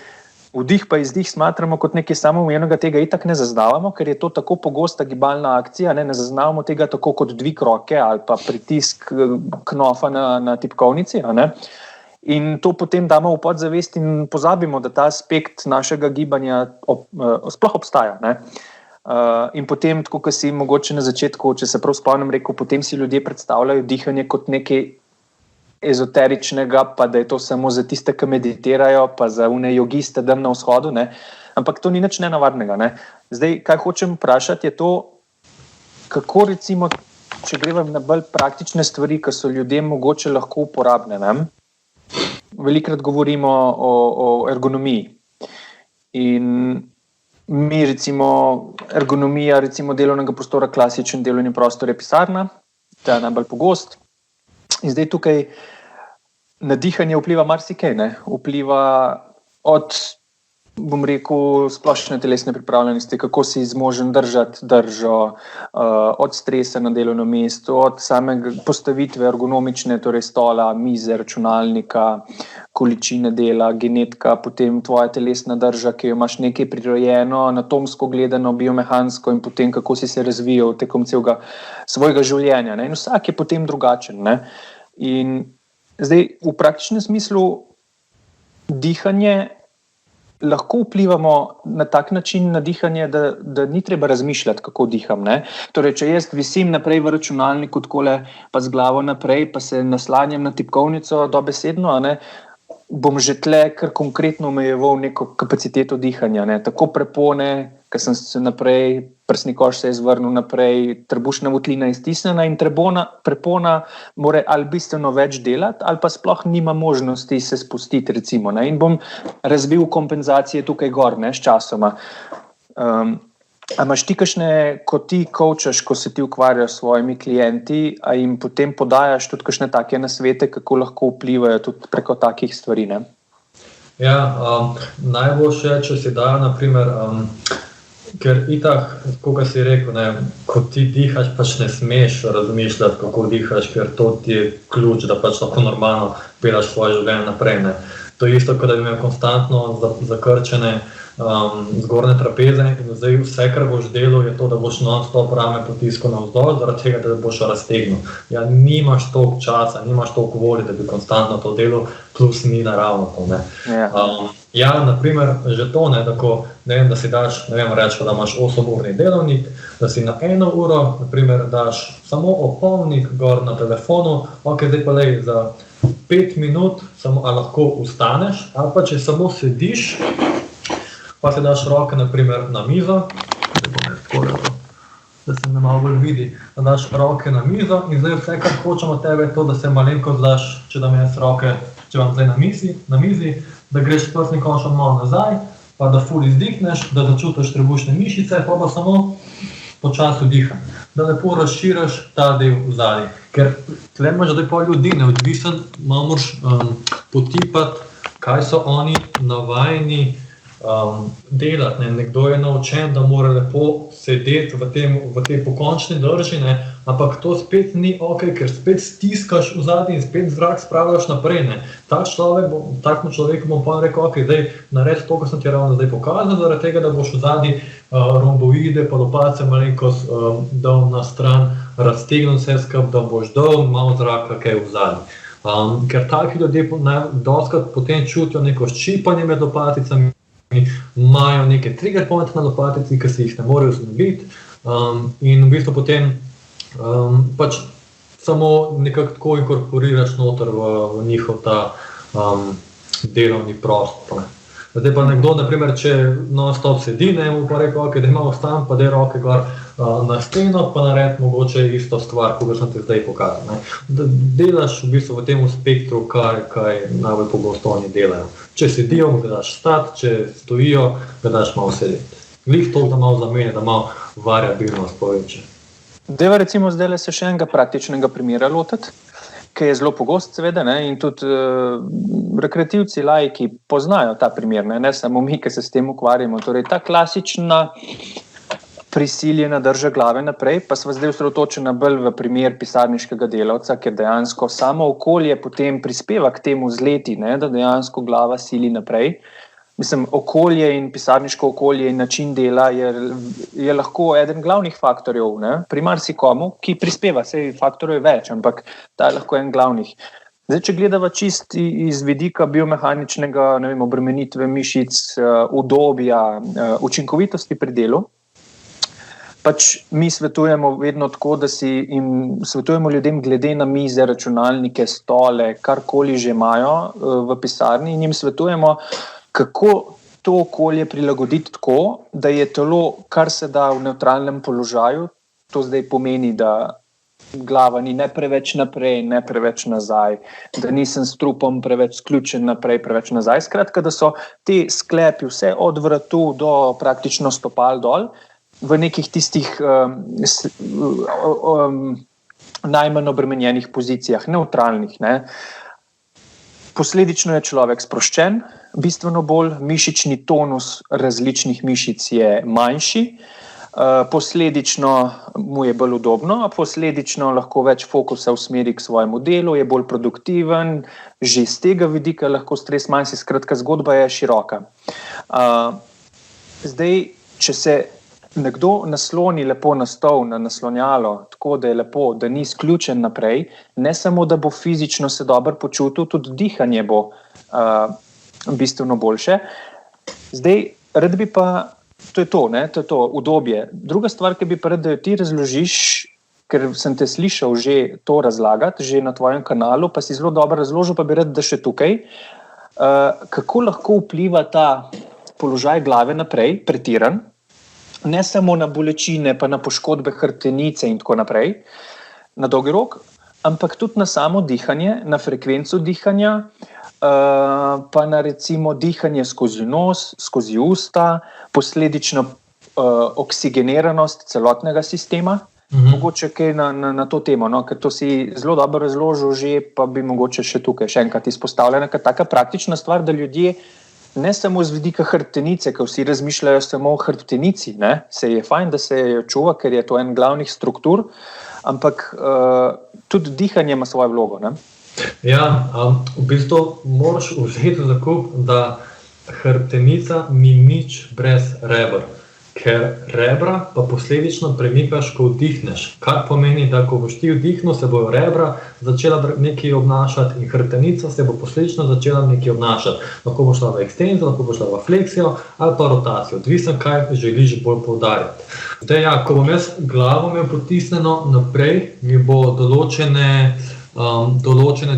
vdih pa izdih smatramo kot nekaj samoumevnega, tega itak ne zaznavamo, ker je to tako pogosta gibalna akcija, ne zaznavamo tega tako kot dvig roke ali pa pritisk knofa na tipkovnici, ne. In to potem damo v podzavest in pozabimo, da ta aspekt našega gibanja sploh obstaja, ne. In potem, tako kot si mogoče na začetku, če se prav spomnim, rekel, potem si ljudje predstavljajo dihanje kot nekaj ezoteričnega, pa da je to samo za tiste, ki meditirajo, pa za une jogiste tam na vzhodu, ne. Ampak to ni nič nenavadnega, ne. Zdaj, kaj hočem vprašati, je to, kako recimo, če gremo na bolj praktične stvari, ki so ljudem mogoče lahko uporabne, ne. Velikrat govorimo o ergonomiji. In mi recimo, ergonomija recimo delovnega prostora, klasičen delovni prostor je pisarna, ta je najbolj pogost. In zdaj tukaj na dihanje vpliva marsikaj, ne. Vpliva od, bom rekel, splošne telesne pripravljenosti, kako si zmožen držati držo, od stresa na delovnem mestu, od same postavitve ergonomične, torej stola, mize, računalnika, količine dela, genetika, potem tvoja telesna drža, ki jo imaš nekaj prirojeno, anatomsko gledano, biomehansko in potem kako si se razvijal tekom celega svojega življenja, ne. In vsak je potem drugačen, ne. In zdaj v praktičnem smislu dihanje lahko vplivamo na tak način na dihanje, da ni treba razmišljati, kako diham. Ne? Torej, če jaz visim naprej v računalniku, takole, pa z glavo naprej, pa se naslanjam na tipkovnico dobesedno, ne? Bom že tle kar konkretno omejeval neko kapaciteto dihanja. Ne? Tako prepone, ker sem se naprej, prsni koš se je zvrnil naprej, trebušna votlina je stisnjena in prepona mora ali bistveno več delati, ali pa sploh nima možnosti se spustiti, recimo. Ne? In bom razvil kompenzacije tukaj gor, ne, s časoma. A imaš ti kakšne, ko ti coachaš, ko se ti ukvarjaš s svojimi klienti, a jim potem podajaš tudi kakšne take nasvete, kako lahko vplivajo tudi preko takih stvari, ne? Ja, najboljše je, če si dajo, naprimer, ker itak, koga si rekel, ne, ko ti dihaš, pač ne smeš razmišljati, kako dihaš, ker to ti je ključ, da pač lahko normalno pelaš svoje življenje naprej, ne. To je isto, kot da bi imel konstantno zakrčene zgornje trapeze in zdaj vse, kar boš delal, je to, da boš non-stop rame potiskal navzdol, zaradi tega, da boš raztegnil. Ja, nimaš toliko časa, nimaš toliko volje, da bi konstantno to delal, plus ni naravno to, ne. Ja, naprimer, že to, ne, da ko, ne vem, da si daš, ne vem, rečemo, da imaš 8-urni delovnik, da si na 1 uro, naprimer, daš samo opomnik gor na telefonu, ok, zdaj pa lej za 5 minut, samo a lahko ustaneš, ali pa če samo sediš, pa si daš roke, naprimer, na mizo, da se me malo bolj vidi, da daš roke na mizo in zdaj vse, kar hočemo od tebe, je to, da se malenko daš, če dam jaz roke, če vam zdaj na mizi, da greš s prsnim košem malo nazaj, pa da ful izdihneš, da začutiš trebušne mišice, pa samo počasi dihaj, da lepo razširiš ta del vzadi. Ker tle imaš zdaj pol ljudi, neodvisen, malo moraš potipati, kaj so oni navajeni delati. Ne? Nekdo je naučen, da mora lepo sedeti v tej pokončni drži, ne? Ampak to spet ni ok, ker spet stiskaš vzadi in spet zrak spravljaš naprej. Ne? Takmu človeku bom pa rekel, ok, zdaj naredi to, ko sem ti ravno zdaj pokazal, zaradi tega, da boš vzadi romboide pa lopatce malenkost dal na stran, raztegnil vse skupaj, da boš dal malo zraka kaj vzadi. Ker taki ljudje dostikrat potem čutijo neko ščipanje med lopaticami, imajo neke trigger pointe na lopatici, ki se jih ne morejo znebiti, in v bistvu potem pač samo nekako tako inkorporiraš noter v njihov ta delovni prostor. Zdaj pa nekdo, naprimer, če non-stop sedi, ne, mu pa rekel, ok, da ima vstan, pa daj roke gor na steno, pa naredi mogoče isto stvar, kot sem ti zdaj pokazal. Ne. Da delaš v bistvu v tem spektru, kaj najbolj pogosto oni delajo. Če sedijo, ga daš stati, če stojijo, ga daš malo sedeti. Glih to, da malo zamenja, da malo variabilnost poveča. Deva recimo zdaj se še enega praktičnega primera lotiti, ki je zelo pogost, seveda, ne, in tudi rekreativci, laiki poznajo ta primer, ne samo mi, ki se s tem ukvarjamo. Torej, ta klasična prisiljena drža glave naprej, pa sva zdaj osredotočena bolj v primer pisarniškega delavca, ker dejansko samo okolje potem prispeva k temu zleti, ne, da dejansko glava sili naprej. Mislim, okolje in pisarniško okolje in način dela je lahko eden glavnih faktorjev, ne, pri marsikomu, ki prispeva, sej faktorjev je več, ampak ta je lahko en glavnih. Zdaj, če gledava čist iz vidika biomehaničnega, ne vem, obremenitve mišic, udobja, učinkovitosti pri delu, pač mi svetujemo vedno tako, da svetujemo ljudem glede na mize, računalnike, stole, karkoli že imajo v pisarni, in jim svetujemo, kako to okolje prilagoditi tako, da je telo, kar se da v nevtralnem položaju. To zdaj pomeni, da glava ni ne preveč naprej, ne preveč nazaj, da nisem s trupom preveč sključen naprej, preveč nazaj. Skratka, da so te sklepi vse od vratu do praktično stopal dol, v nekih tistih najmanj obremenjenih pozicijah, nevtralnih. Ne. Posledično je človek sproščen, bistveno bolj, mišični tonus različnih mišic je manjši, posledično mu je bolj udobno, a posledično lahko več fokusa usmeri k svojemu delu, je bolj produktiven, že z tega vidika lahko stres manjši, skratka, zgodba je široka. Zdaj, če se nekdo nasloni lepo na stol, na naslonjalo, tako da je lepo, da ni sključen naprej, ne samo, da bo fizično se dobro počutil, tudi dihanje bo bistveno boljše. Zdaj, rad bi pa, to je to udobje. Druga stvar, ki bi pa rad, da jo ti razložiš, ker sem te slišal že to razlagati, že na tvojem kanalu, pa si zelo dobro razložil, pa bi rad, da še tukaj. Kako lahko vpliva ta položaj glave naprej, pretiran, ne samo na bolečine, pa na poškodbe hrbtenice in tako naprej, na dolgi rok, ampak tudi na samo dihanje, na frekvenco dihanja, pa na recimo dihanje skozi nos, skozi usta, posledično oksigeniranost celotnega sistema. Mogoče kaj na to temo, no? Ker to si zelo dobro razložil že, pa bi mogoče še tukaj še enkrat izpostavljena, ker taka praktična stvar, da ljudje ne samo z vidika hrbtenice, ker vsi razmišljajo samo o hrbtenici, ne? Se je fajn, da se jo čuva, ker je to en glavnih struktur, ampak tudi dihanje ima svojo vlogo, ne? Ja, v bistvu moraš vzeti v zakup, da hrbtenica ni nič brez rebr. Ker rebra pa posledično premikaš, ko vdihneš. Kar pomeni, da ko boš ti vdihnil, se bojo rebra začela nekaj obnašati in hrbtenica se bo posledično začela nekaj obnašati. Lahko boš šla v ekstenzijo, lahko boš šla v fleksijo ali pa rotacijo. Odvisno, kaj želiš bolj poudarjati. Zdaj, ja, ko bom jaz glavo imel potisnjeno naprej, mi bo določene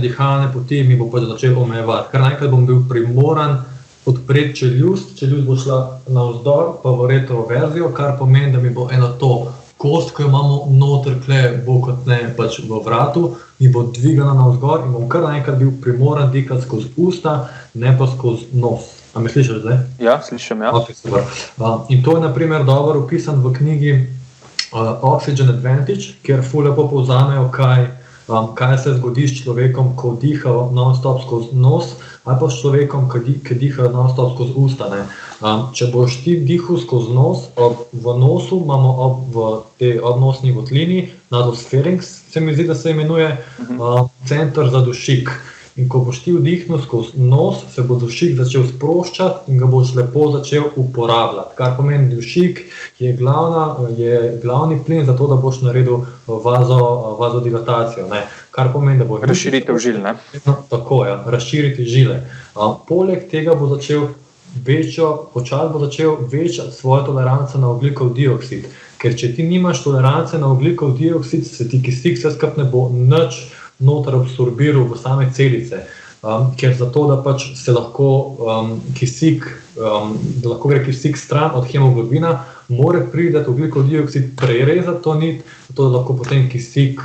dihalne poti mi bo pa začel omejevati. Kar najkrat bom bil primoran odpreti čeljust bo šla navzdol, pa v retroverzijo, kar pomeni, da mi bo eno to kost, ko jo imamo noter tle, bo kot ne pač v vratu, mi bo dvigana navzgor in bom kar najkrat bil primoran dihati skozi usta, ne pa skozi nos. A me slišiš zdaj? Ja, slišim, ja. Okay, super. In to je na primer dobro opisan v knjigi Oxygen Advantage, kjer ful lepo povzamejo, kaj se zgodi s človekom, ko diha non-stop skozi nos, ali pa s človekom, ki diha non-stop skozi usta. Ne. Če boš ti dihal skozi nos, v nosu imamo v tej obnosni votlini, nadosferings, se mi zdi, da se imenuje, center za dušik. In ko boš ti vdihnil skozi nos, se bo dušik začel sproščati in ga boš lepo začel uporabljati. Kar pomeni, dušik je glavni plin za to, da boš naredil vazodilatacijo. Ne. Kar pomeni, da bo razširitev žil, ne? Tako, ja, razširiti žile. Poleg tega bo začel počasi bo začel večati svojo toleranco na ogljikov dioksid. Ker če ti nimaš tolerance na ogljikov dioksid, se ti kisik vse skupaj ne bo nič noter absorbiral v same celice, ker zato, da pač se lahko da lahko gre kisik stran od hemoglobina, mora priti ogljikov dioksid prerezati to nit, zato da lahko potem kisik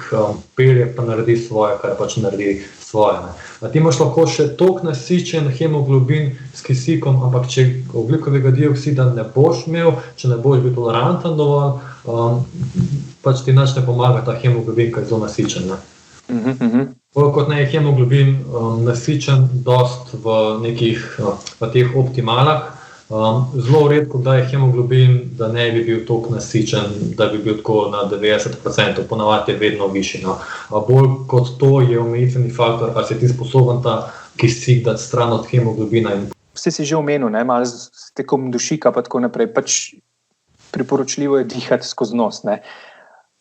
pelje pa naredi svoje, kar pač naredi svoje. Ne. A ti imaš lahko še toliko nasičen hemoglobin s kisikom, ampak če ogljikovega dioksida ne boš imel, če ne boš bil toleranten dovolj, pač ti nič ne pomaga ta hemoglobin, ki je zelo nasičen. Ne. Kot ne je hemoglobin nasičen dost v teh optimalah, zelo redko, da je hemoglobin, da ne bi bil toliko nasičen, da bi bil tako na 90%, ponavadi je vedno višji. No. Bolj kot to je omejitveni faktor, ali si ti sposoben ta kisik dati stran od hemoglobina. Vse si že omenil, ne, malo s tekom dušika pa tako naprej, pač priporočljivo je dihati skozi nos, ne.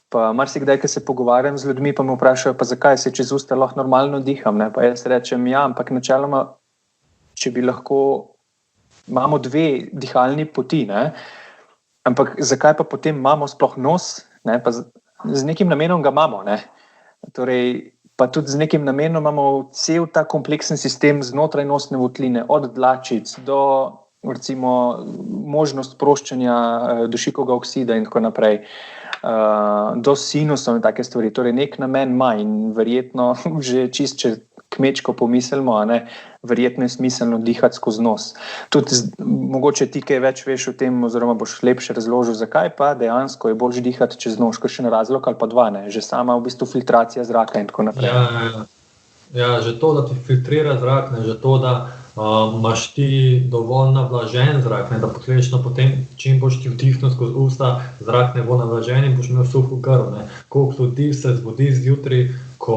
Pa marsikdaj, ko se pogovarjam z ljudmi, pa me vprašajo, pa zakaj se čez usta lahko normalno diham, ne? Pa jaz rečem, ja, ampak načeloma, če bi lahko, imamo dve dihalni poti, ne? Ampak zakaj pa potem imamo sploh nos, ne? Pa z nekim namenom ga imamo, ne? Torej, pa tudi z nekim namenom imamo cel ta kompleksen sistem znotraj nosne votline, od dlačic do recimo možnost proščanja dušikovega oksida in tako naprej. Do sinusov in take stvari, torej nek namen ima in verjetno že če kmečko pomislimo, a ne, verjetno je smiselno dihati skozi nos. Tudi mogoče ti kaj več veš o tem, oziroma boš lepše razložil, zakaj pa dejansko je bolj dihati čez nos, kakšen razlog ali pa dva, ne, že sama v bistvu filtracija zraka in tako naprej. Ja, že to, da ti filtrira zrak, ne, že to, da imaš ti dovolj navlažen zrak, ne, da posledično potem, čim boš ti vdihnil skozi usta, zrak ne bo navlažen in boš imel suho grlo. Koliko ljudi se zbudi zjutraj, ko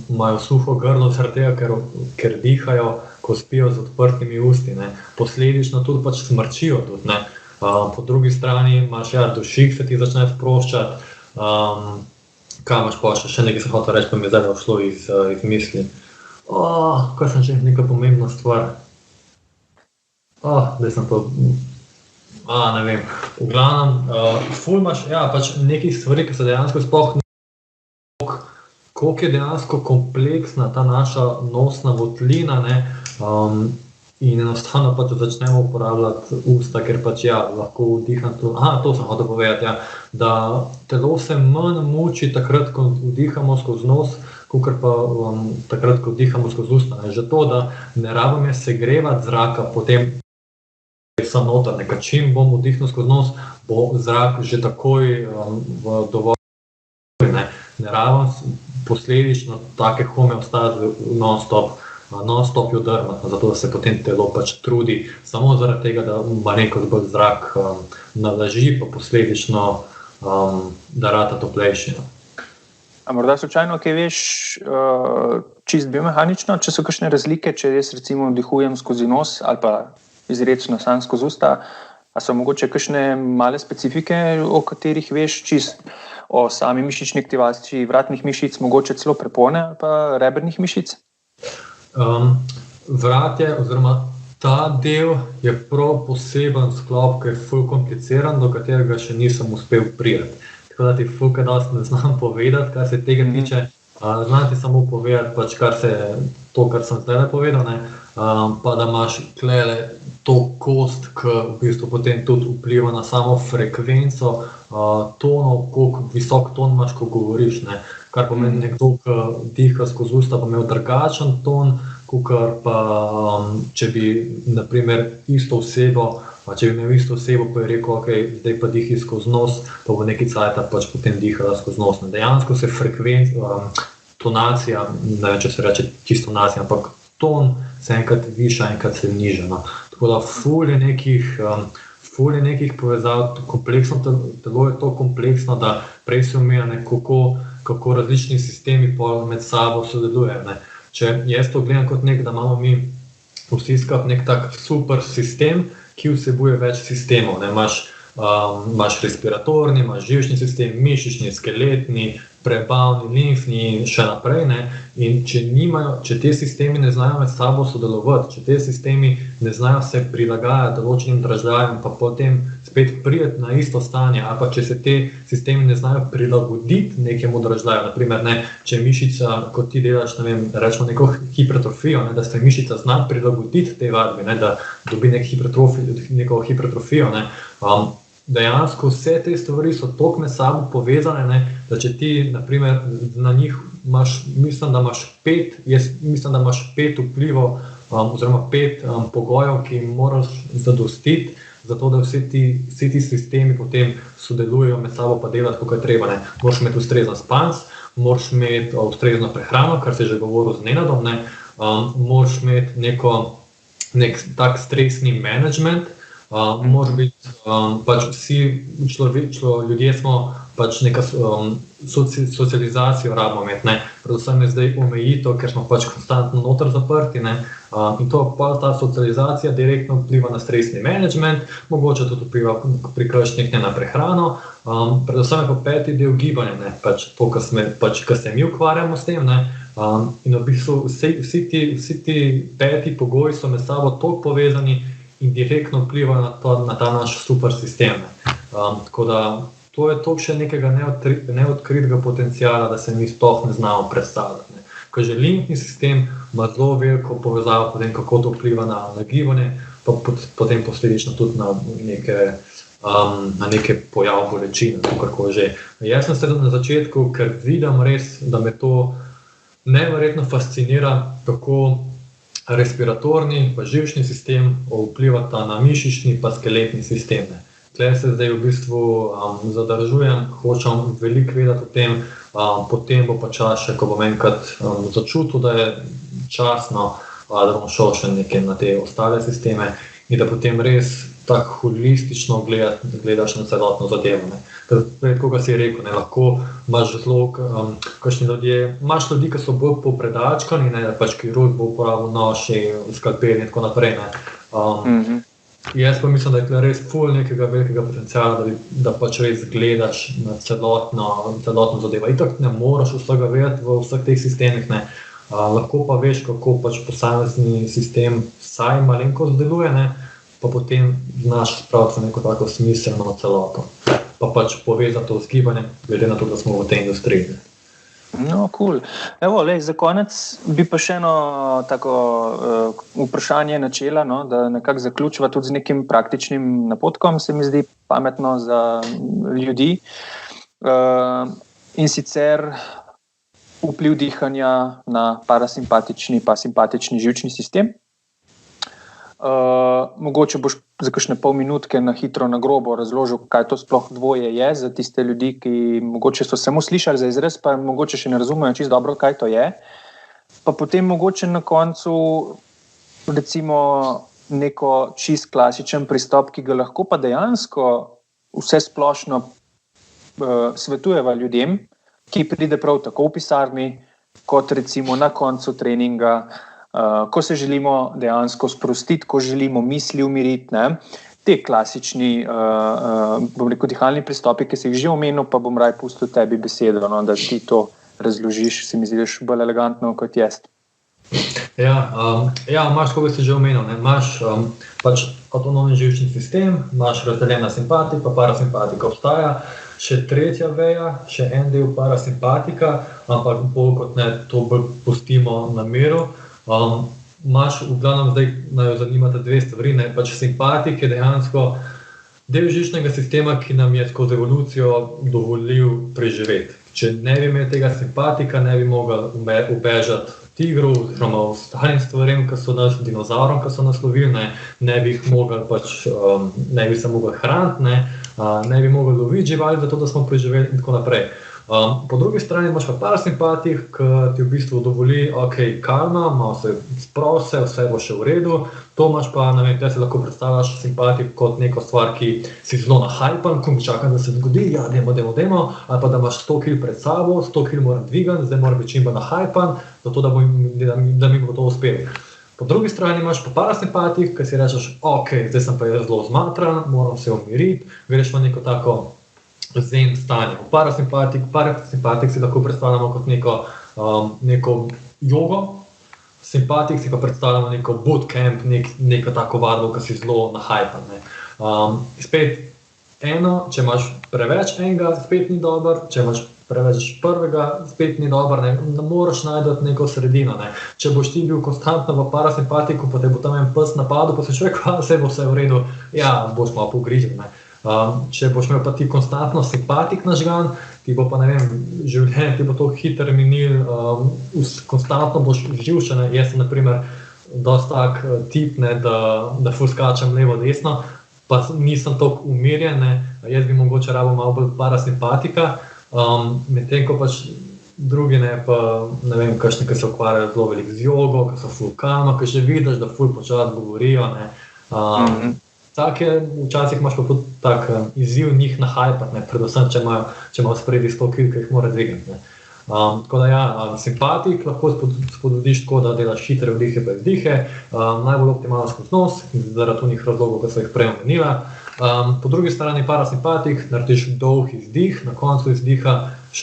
imajo suho grlo zaradi tega, ker dihajo, ko spijo z odprtimi usti. Ne. Posledično tudi pač smrčijo tudi. Ne. Po drugi strani imaš dušik, se ti začne sproščati. Kaj imaš pa še nekaj se hotel reči, pa mi je zdaj šlo iz misli. Kaj sem še neka pomembna stvar? Da sem to, ne vem, v glavnem, ful imaš, pač nekih stvari, ki se dejansko sploh ne, koliko je dejansko kompleksna ta naša nosna votlina, ne, in enostavno pač začnemo uporabljati usta, ker pač lahko vdiham to, to sem hotel povedati, da telo se manj muči takrat, ko vdihamo skozi nos, kakor pa takrat, ko vdihamo skozi usta, ne. Že to, da ne rabim segrevati zraka, potem sem noter, nekaj čim bom vdihnil skozi nos, bo zrak že takoj dovolj, ne rabim posledično take homeostaze non-stop jo drmati, zato da se potem telo pač trudi, samo zaradi tega, da malenkost bolj zrak nalaži, pa posledično da rata toplejši. A morda slučajno, kaj veš čist biomehanično, če so kakšne razlike, če res recimo vdihujem skozi nos ali pa izrecno sam skozi usta, a so mogoče kakšne male specifike, o katerih veš čist o sami mišični aktivaciji vratnih mišic, mogoče celo prepone ali pa rebernih mišic? Vratje oziroma ta del je prav poseben sklop, ki je ful kompliciran, do katerega še nisem uspel priti. Tako da ti ful kaj dosti ne znam povedati, kar se tega tiče. Znam ti samo povedati, pač kar sem zdaj povedal, ne, pa da imaš tlele to kost, ki v bistvu potem tudi vpliva na samo frekvenco tonov, koliko visok ton imaš, ko govoriš, ne. Kar pomeni nekdo, ki diha skozi usta, pa imel drugačen ton, kakor pa če bi, na primer, isto osebo, če bi imel isto osebo, pa je rekel, ok, zdaj pa dihi skozi nos, pa bo nekaj cajta pač potem dihala skozi nos. Dejansko se tonacija, ne vem, če se reče čisto tonacija, ampak ton se enkrat viša, enkrat se niža. No. Tako da ful je nekih povezav, kompleksno telo je to kompleksno, da prej se omenja, kako različni sistemi med sabo sodelujejo, ne. Če jaz to gledam kot da imamo mi vsi skupaj nek tak super sistem, ki vsebuje več sistemov, ne. Imaš respiratorni, imaš živčni sistem, mišični, skeletni, prebavni, limfni in še naprej, ne. In če te sistemi ne znajo med sabo sodelovati, če te sistemi ne znajo se prilagajati določenim dražljajem, pa potem spet priti na isto stanje, ali pa če se te sistemi ne znajo prilagoditi nekemu dražljaju, na primer, ne, če mišica, kot ti delaš, ne vem, rečemo neko hipertrofijo, ne, da se mišica zna prilagoditi tej vadbi, ne, da dobi neko hipertrofijo, ne, dejansko vse te stvari so toliko med sabo povezane, ne, da če ti, na primer, na njih imaš, mislim, da imaš 5 vplivov, oziroma 5 pogojev, ki jim moraš zadostiti, zato da vsi ti sistemi potem sodelujejo med sabo pa delajo, kako je treba, ne. Moraš imeti ustrezno spans, moraš imeti ustrezno prehrano, kar si že govoril z Nenadom, ne, moraš imeti nek tak stresni management, moraš biti, pač vsi ljudje smo pač neka socializacijo rabimo imeti, ne, predvsem je zdaj omejitev, ker smo pač konstantno noter zaprti, ne, in to pa ta socializacija direktno vpliva na stresni management, mogoče tudi vpliva pri kakšnih na prehrano, predvsem je pa 5. del gibanja, ne, pač to, kar se mi ukvarjamo s tem, ne, in v bistvu vsi ti 5 pogoji so med sabo toliko povezani in direktno vpliva na ta naš super sistem. Tako da to je toliko še nekega neodkritega potenciala, da se mi sploh ne znamo predstavljati. Ne. Ko že limfni sistem ima zelo veliko povezavo, potem kako to vpliva na gibanje, pa potem posledično tudi na neke pojav bolečin, kakorkoli že. Jaz sem se na začetku, ker vidim res, da me to neverjetno fascinira, kako respiratorni pa živčni sistem vplivata na mišični pa skeletni sistem. Tukaj se zdaj v bistvu zadržujem, hočem veliko vedeti o tem, potem bo pa čas še, ko bom enkrat začutil, da je časno, da bom šel še nekaj na te ostale sisteme in da potem res tako holistično gledaš na celotno zadevo. Ker tako, kot si rekel, ne, lahko imaš zelo, kakšni ljudje, imaš ljudi, ki so bolj popredačkani, ne, pač kirurg bo uporabil nož in skalpel in tako naprej, ne. Jaz pa mislim, da je res ful nekega velikega potenciala, da pač res gledaš na celotno zadevo. Itak ne moraš vsega vedeti v vseh teh sistemih, ne. Lahko pa veš, kako pač posamezni sistem vsaj malenkost deluje, ne. pa potem znaš spraviti neko tako smiselno celoto. Pa pač povezati to z gibanjem, glede na to, da smo v tej industriji. No, cool. Evo, za konec bi pa še eno tako vprašanje načela, no, da nekako zaključiva tudi z nekim praktičnim napotkom, se mi zdi pametno za ljudi. In sicer vpliv dihanja na parasimpatični pa simpatični živčni sistem. Mogoče boš za kakšne pol minutke na hitro na grobo razložil, kaj to sploh dvoje je za tiste ljudi, ki mogoče so samo slišali za izraz, pa mogoče še ne razumejo čisto dobro, kaj to je. Pa potem mogoče na koncu recimo neko čist klasičen pristop, ki ga lahko pa dejansko vse splošno svetujeva ljudem, ki pride prav tako v pisarni, kot recimo na koncu treninga, ko se želimo dejansko sprostiti, ko želimo misli umiriti, ne? Te klasični dihalni pristopi, ki si jih že omenil, pa bom raje pustil tebi besedo, no, da ti to razložiš, se mi zdiš bolj elegantno kot jaz. Ja, imaš, kot si že omenil, ne? Imaš pač avtonomni živčni sistem, imaš razdeljena simpatika, pa parasimpatika obstaja, še tretja veja, še en del parasimpatika, ampak bolj kot ne, to bolj pustimo na miru. Imaš v glavnem zdaj, naj jo zanimata dve stvari, ne? Pač simpatik je dejansko del živčnega sistema, ki nam je skozi evolucijo dovolil preživeti. Če ne bi imel tega simpatika, ne bi mogel ubežati tigru, oziroma ostalim stvarem, ki so nas, dinozavrom, ki so nas lovili, ne bi jih mogli pač, ne bi se mogli hraniti, ne bi mogli loviti živali, zato da smo preživeli in tako naprej. Po drugi strani imaš pa parasimpatik, ki ti v bistvu dovoli, kalma, malo se sprose, vse bo še v redu. To imaš pa, ne vem, te si lahko predstavljaš simpatik kot neko stvar, ki si zelo nahajpan, ko čakam, da se zgodi, ja, demo, ali pa da imaš 100 kil pred sabo, 100 kil moram dvigati, zdaj moram biti čim bolj nahajpan, zato da mi bo to uspelo. Po drugi strani imaš pa parasimpatik, ki si rečeš, zdaj sem pa zelo zmatran, moram se umiriti, greš v neko tako zen stanje. Parasimpatik si lahko predstavljamo kot neko jogo, simpatik si pa predstavljamo neko bootcamp, neko tako vadbo, ki si zelo nahajpan. Spet eno, če imaš preveč enega, spet ni dober, če imaš preveč prvega, spet ni dober, ne moraš najti neko sredino. Če boš ti bil konstantno v parasimpatiku, pa te bo tam en pes napadel, pa si človek, se bo vse v redu, ja, boš malo pogrižen. Če boš imel pa ti konstantno simpatik nažgan, ti bo pa, ne vem, življenje ti bo to hiter minil, konstantno boš živčen. Jaz sem, na primer, dosti tak tip, da ful skačem levo, desno, pa nisem toliko umirjen, jaz bi mogoče rabo malo bolj parasimpatika, medtem ko pač drugi, pa, ne vem, kakšni, ki se ukvarjajo zelo veliko z jogo, ki so ful kalma, ki že vidiš, da ful počas govorijo, včasih imaš pa tudi tak izziv njih nahajpati, predvsem, če imajo spredi 100 kil, ki jih mora dvigati. Tako da ja, simpatik lahko spodbudiš tako, da delaš hitre vdihe pa izdihe, najbolj optimalno skozi nos, zaradi unih razlogov, ki so jih prej omenila. Po drugi strani parasimpatik, narediš dolg izdih, na koncu izdiha,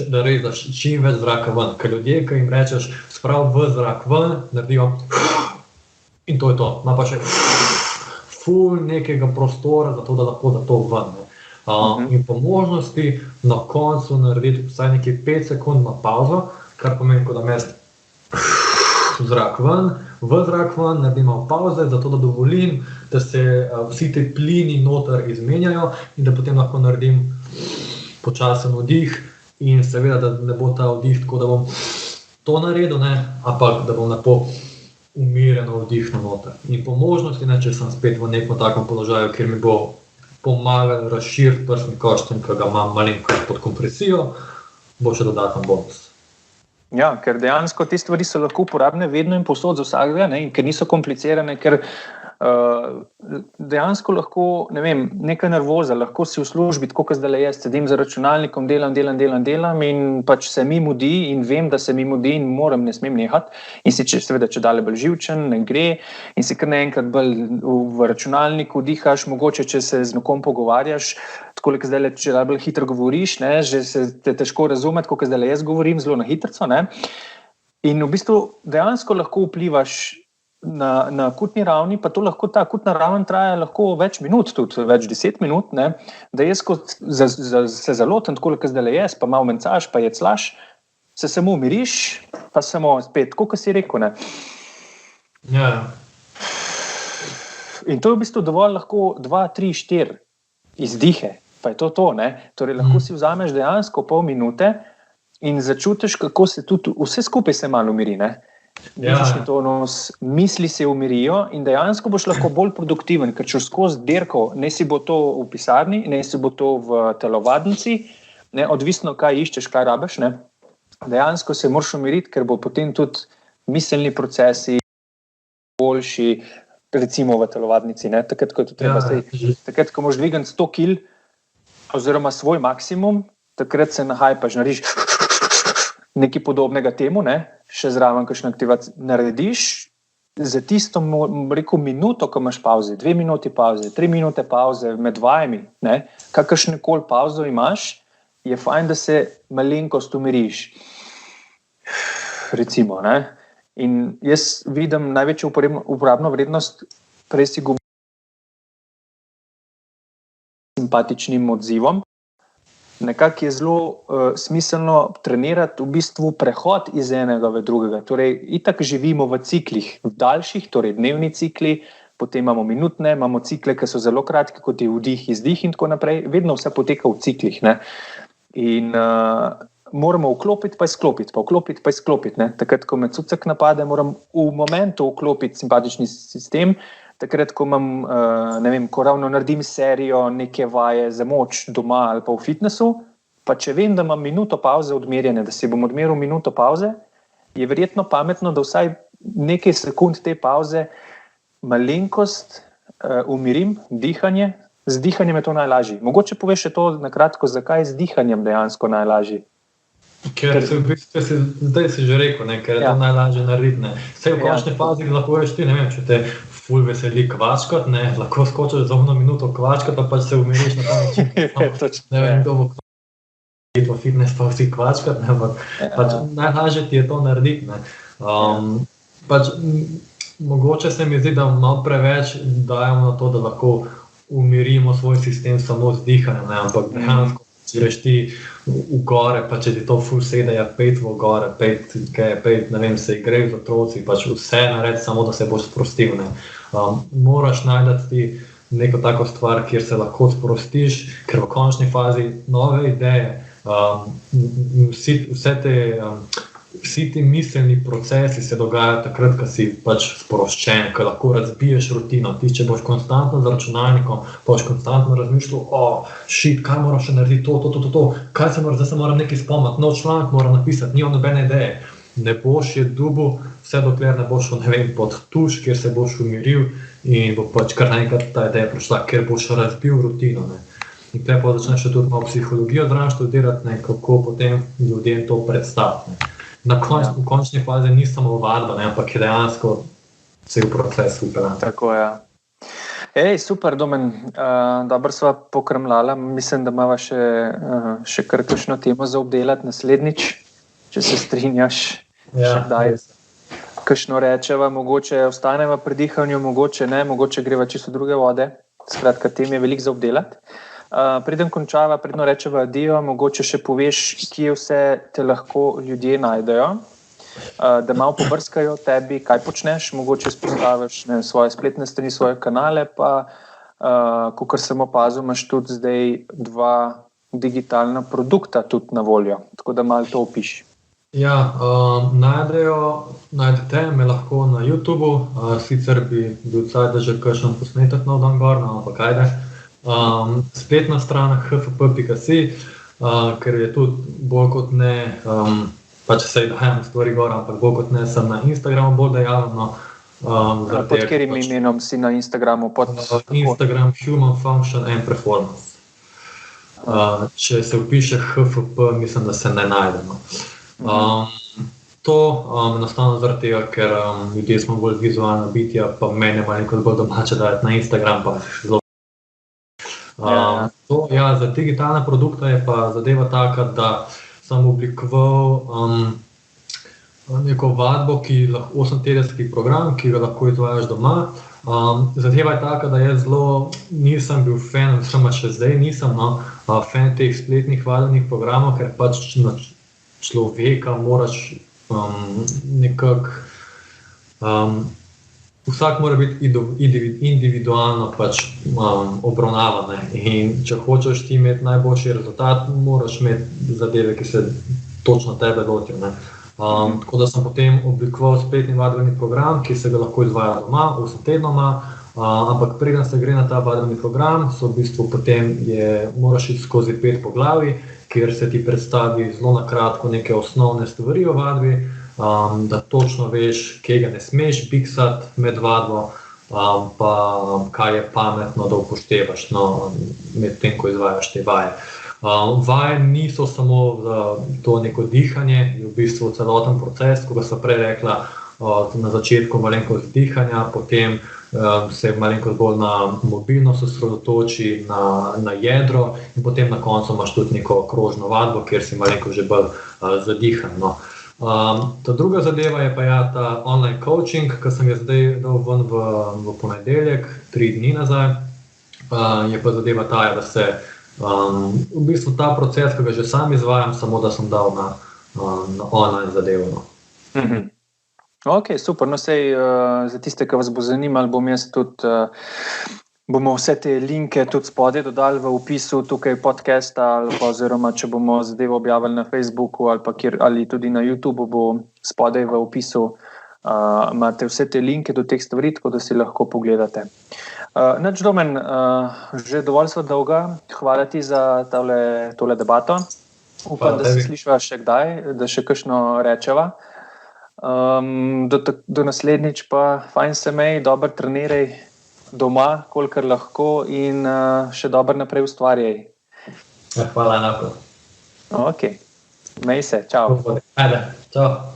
da res daš čim več zraka ven, ker ljudje, ki jim rečeš, sprav v zrak ven, naredijo in to je to. Ma pa še ful nekega prostora za to, da lahko da to ven. In po možnosti na koncu narediti vsaj nekaj 5 sekund na pauzo, kar pomeni, da jaz zrak ven, v zrak ven, naredim malo pauze, zato da dovolim, da se vsi te plini noter izmenjajo in da potem lahko naredim počasen vdih in seveda, da ne bo ta vdih tako, da bom to naredil, ampak da bom lepo umirjeno vdihnil noter. In po možnosti, če sem spet v nekem takem položaju, kjer mi bo pomagal razširiti prsni košček, ki ga imam malenkost pod kompresijo, bo še dodaten bonus. Ja, ker dejansko te stvari so lahko uporabne vedno in povsod za vsakega, ker niso komplicirane, ker dejansko lahko, ne vem, neka nervoza, lahko si v službi, tako kot zdaj jaz sedim za računalnikom, delam in pač se mi mudi in vem, da se mi mudi in ne smem nehati in si seveda čedalje bolj živčen, ne gre in si kar naenkrat bolj v računalniku dihaš, mogoče če se z nekom pogovarjaš, tako kot zdaj, če bolj hitro govoriš, že se te težko razumeti, kot zdaj jaz govorim, zelo na hitrco, in v bistvu dejansko lahko vplivaš na akutni ravni, pa to lahko ta akutna raven traja lahko več minut, tudi več 10 minut, ne, da jaz, ko se zalotim, tako kot zdaj jaz, pa malo mencaš, pa jeclaš, se samo umiriš, pa samo spet, tako kot si rekel, ne. Ja. In to je v bistvu dovolj lahko 2, 3, 4 izdihe, pa je to, ne. Torej, lahko si vzameš dejansko pol minute in začutiš, kako se tudi vse skupaj se malo umiri, ne. Dihašni tonus, misli se umirijo in dejansko boš lahko bolj produktiven, ker če skozi dirko, ne si bo to v pisarni, ne si bo to v telovadnici, ne, odvisno, kaj iščeš, kaj rabiš, ne. Dejansko se moraš umiriti, ker bo potem tudi miselni procesi boljši, recimo v telovadnici, ne, takrat, ko je to treba takrat, ko moraš dvigati 100 kil oziroma svoj maksimum, takrat se nahajpaš, narediš nekaj podobnega temu, ne, še zraven kakšno aktivacijo narediš, za tisto, rekel, minuto, ko imaš pauze, 2 minuti pauze, 3 minute pauze med vajami, ne, kakršnekoli pauzo imaš, je fajn, da se malenkost umiriš. Recimo, ne. In jaz vidim največjo uporabno vrednost, prej si govoril simpatičnim odzivom. Nekako je zelo smiselno trenirati v bistvu prehod iz enega v drugega. Torej, itak živimo v ciklih, v daljših, torej dnevni cikli, potem imamo minutne, imamo cikle, ki so zelo kratki, kot je vdih, izdih in tako naprej. Vedno vse poteka v ciklih, ne. In moramo vklopiti, pa izklopiti, pa vklopiti, pa izklopiti, ne. Takrat, ko me cucek napade, moram v momentu vklopiti simpatični sistem. Takrat, ko imam, ne vem, ko ravno naredim serijo neke vaje za moč doma ali pa v fitnessu, pa če vem, da imam minuto pauze odmerjene, da si bom odmeril minuto pauze, je verjetno pametno, da vsaj nekaj sekund te pauze malenkost umirim, dihanje. Z dihanjem je to najlažje. Mogoče poveš še to na kratko, zakaj je z dihanjem dejansko najlažje? Ker zdaj si že rekel, ne, ker je to najlažje narediti, ne. Vse v končni fazi lahko veš ti, ne vem, če te ful veseli kvačkat, ne, lahko skočiš za 1 minuto kvačkat, pa se umiriš na ta način. Ne vem, kdo bo kvačkat, pa fitness pa vsi kvačkat, ne, ampak pač najlažje ti je to narediti, ne. Pač mogoče se mi zdi, da malo preveč dajemo na to, da lahko umirimo svoj sistem samo z dihanjem, ne, ampak dejansko če greš ti v gore, pa če ti to ful sedeja, pet v gore, pet, ne vem, se igrejo z otroci, pač vse naredi, samo da se boš sprostil, ne. Moraš najti neko tako stvar, kjer se lahko sprostiš, ker v končni fazi nove ideje, vsi ti miselni procesi se dogajajo takrat, ko si pač sproščen, ko lahko razbiješ rutino. Ti, če boš konstantno z računalnikom, boš konstantno razmišljal, kaj moram še narediti, to, kaj zdaj se moram nekaj spomniti, nov članek moram napisati, nimam nobene ideje. Ne boš je dubu, vse dokler ne boš šel, ne vem, pod tuš, kjer se boš umiril in bo pač kar naenkrat ta ideja prišla, ker boš razbil rutino, ne. In tukaj pa začneš tudi malo psihologijo zraven študirati, ne, kako potem ljudem to predstaviti, ne. Na končni fazi ni samo vadba, ne, ampak je dejansko cel proces upeljan. Tako, ja. Super, Domen, dobro sva pokrmljala, mislim, da imava še kar kakšno temo za obdelati naslednjič, če se strinjaš. Še kdaj. Kakšno rečeva, mogoče ostaneva pri dihanju, mogoče ne, mogoče greva čisto druge vode. Skratka, tem je veliko za obdelati. Preden končava, predno rečeva adijo, mogoče še poveš, kje vse te lahko ljudje najdejo, da malo pobrskajo tebi, kaj počneš, mogoče spostaviš svoje spletne strani, svoje kanale, pa kakor sem opazil, imaš tudi zdaj 2 digitalna produkta tudi na voljo, tako da malo to opiši. Ja, najdete me lahko na YouTubeu, sicer bi bil cajt, da že kakšen posnetek nov dan gor, ampak ajde. Spletna stran hfp.si, ker je tudi bolj kot ne, pač se dajam stvari gor, ampak bolj kot ne sem na Instagramu bolj dejavno. Pod katerim imenom si na Instagramu? Instagram Human Function and Performance. Če se vpiše HFP, mislim, da se ne najdemo. To enostavno zaradi tega, ker ljudje smo bolj vizualna bitja, pa mene ima nekaj bolj domače dajati na Instagram, pa zelo. Za digitalne produkte je pa zadeva taka, da sem oblikoval neko vadbo, ki lahko 8-tedenski program, ki ga lahko izvajaš doma. Zadeva je taka, da jaz nisem bil fan, oziroma še zdaj nisem fan teh spletnih vadbenih programov, ker pač na človeka moraš nekako, vsak mora biti individualno pač obravnavan. In če hočeš ti imeti najboljši rezultat, moraš imeti zadeve, ki se točno tebe lotijo. Tako da sem potem oblikoval spletni vadbeni program, ki se ga lahko izvaja doma, 8-tednoma, ampak preden se gre na ta vadbeni program, so v bistvu potem moraš iti skozi 5 poglavij, kjer se ti predstavi zelo na kratko neke osnovne stvari o vadbi, da točno veš, kje ga ne smeš biksati med vadbo, pa kaj je pametno, da upoštevaš med tem, ko izvajaš te vaje. Vaje niso samo za to neko dihanje, je v bistvu celoten proces, ko ga sem prej rekla, na začetku malenkost dihanja, potem se malenkost bolj na mobilnost osredotoči, na jedro in potem na koncu imaš tudi neko krožno vadbo, kjer si malenkost že bolj zadihan. Ta druga zadeva je pa ta online coaching, ki sem ga zdaj dal ven v ponedeljek, 3 dni nazaj. Je pa zadeva ta, da se v bistvu ta proces, ki ga že sam izvajam, samo da sem dal na online zadevo. Ok, super. No, sej, za tiste, ki vas bo zanimalo, bomo vse te linke tudi spodaj dodali v opisu tukaj podcasta, oziroma če bomo zadevo objavili na Facebooku ali tudi na YouTubeu, bo spodaj v opisu imate vse te linke do teh stvari, tako da si lahko pogledate. Nič, Domen, že dovolj sva dolga. Hvala ti za tole debato. Upam, da se slišva še kdaj, da še kakšno rečeva. Do naslednjič pa fajn se mej, dobro treniraj doma, kolikor lahko in še dobro naprej ustvarjaj. Hvala enako. Ok, mej se, čau. Ajde, čau.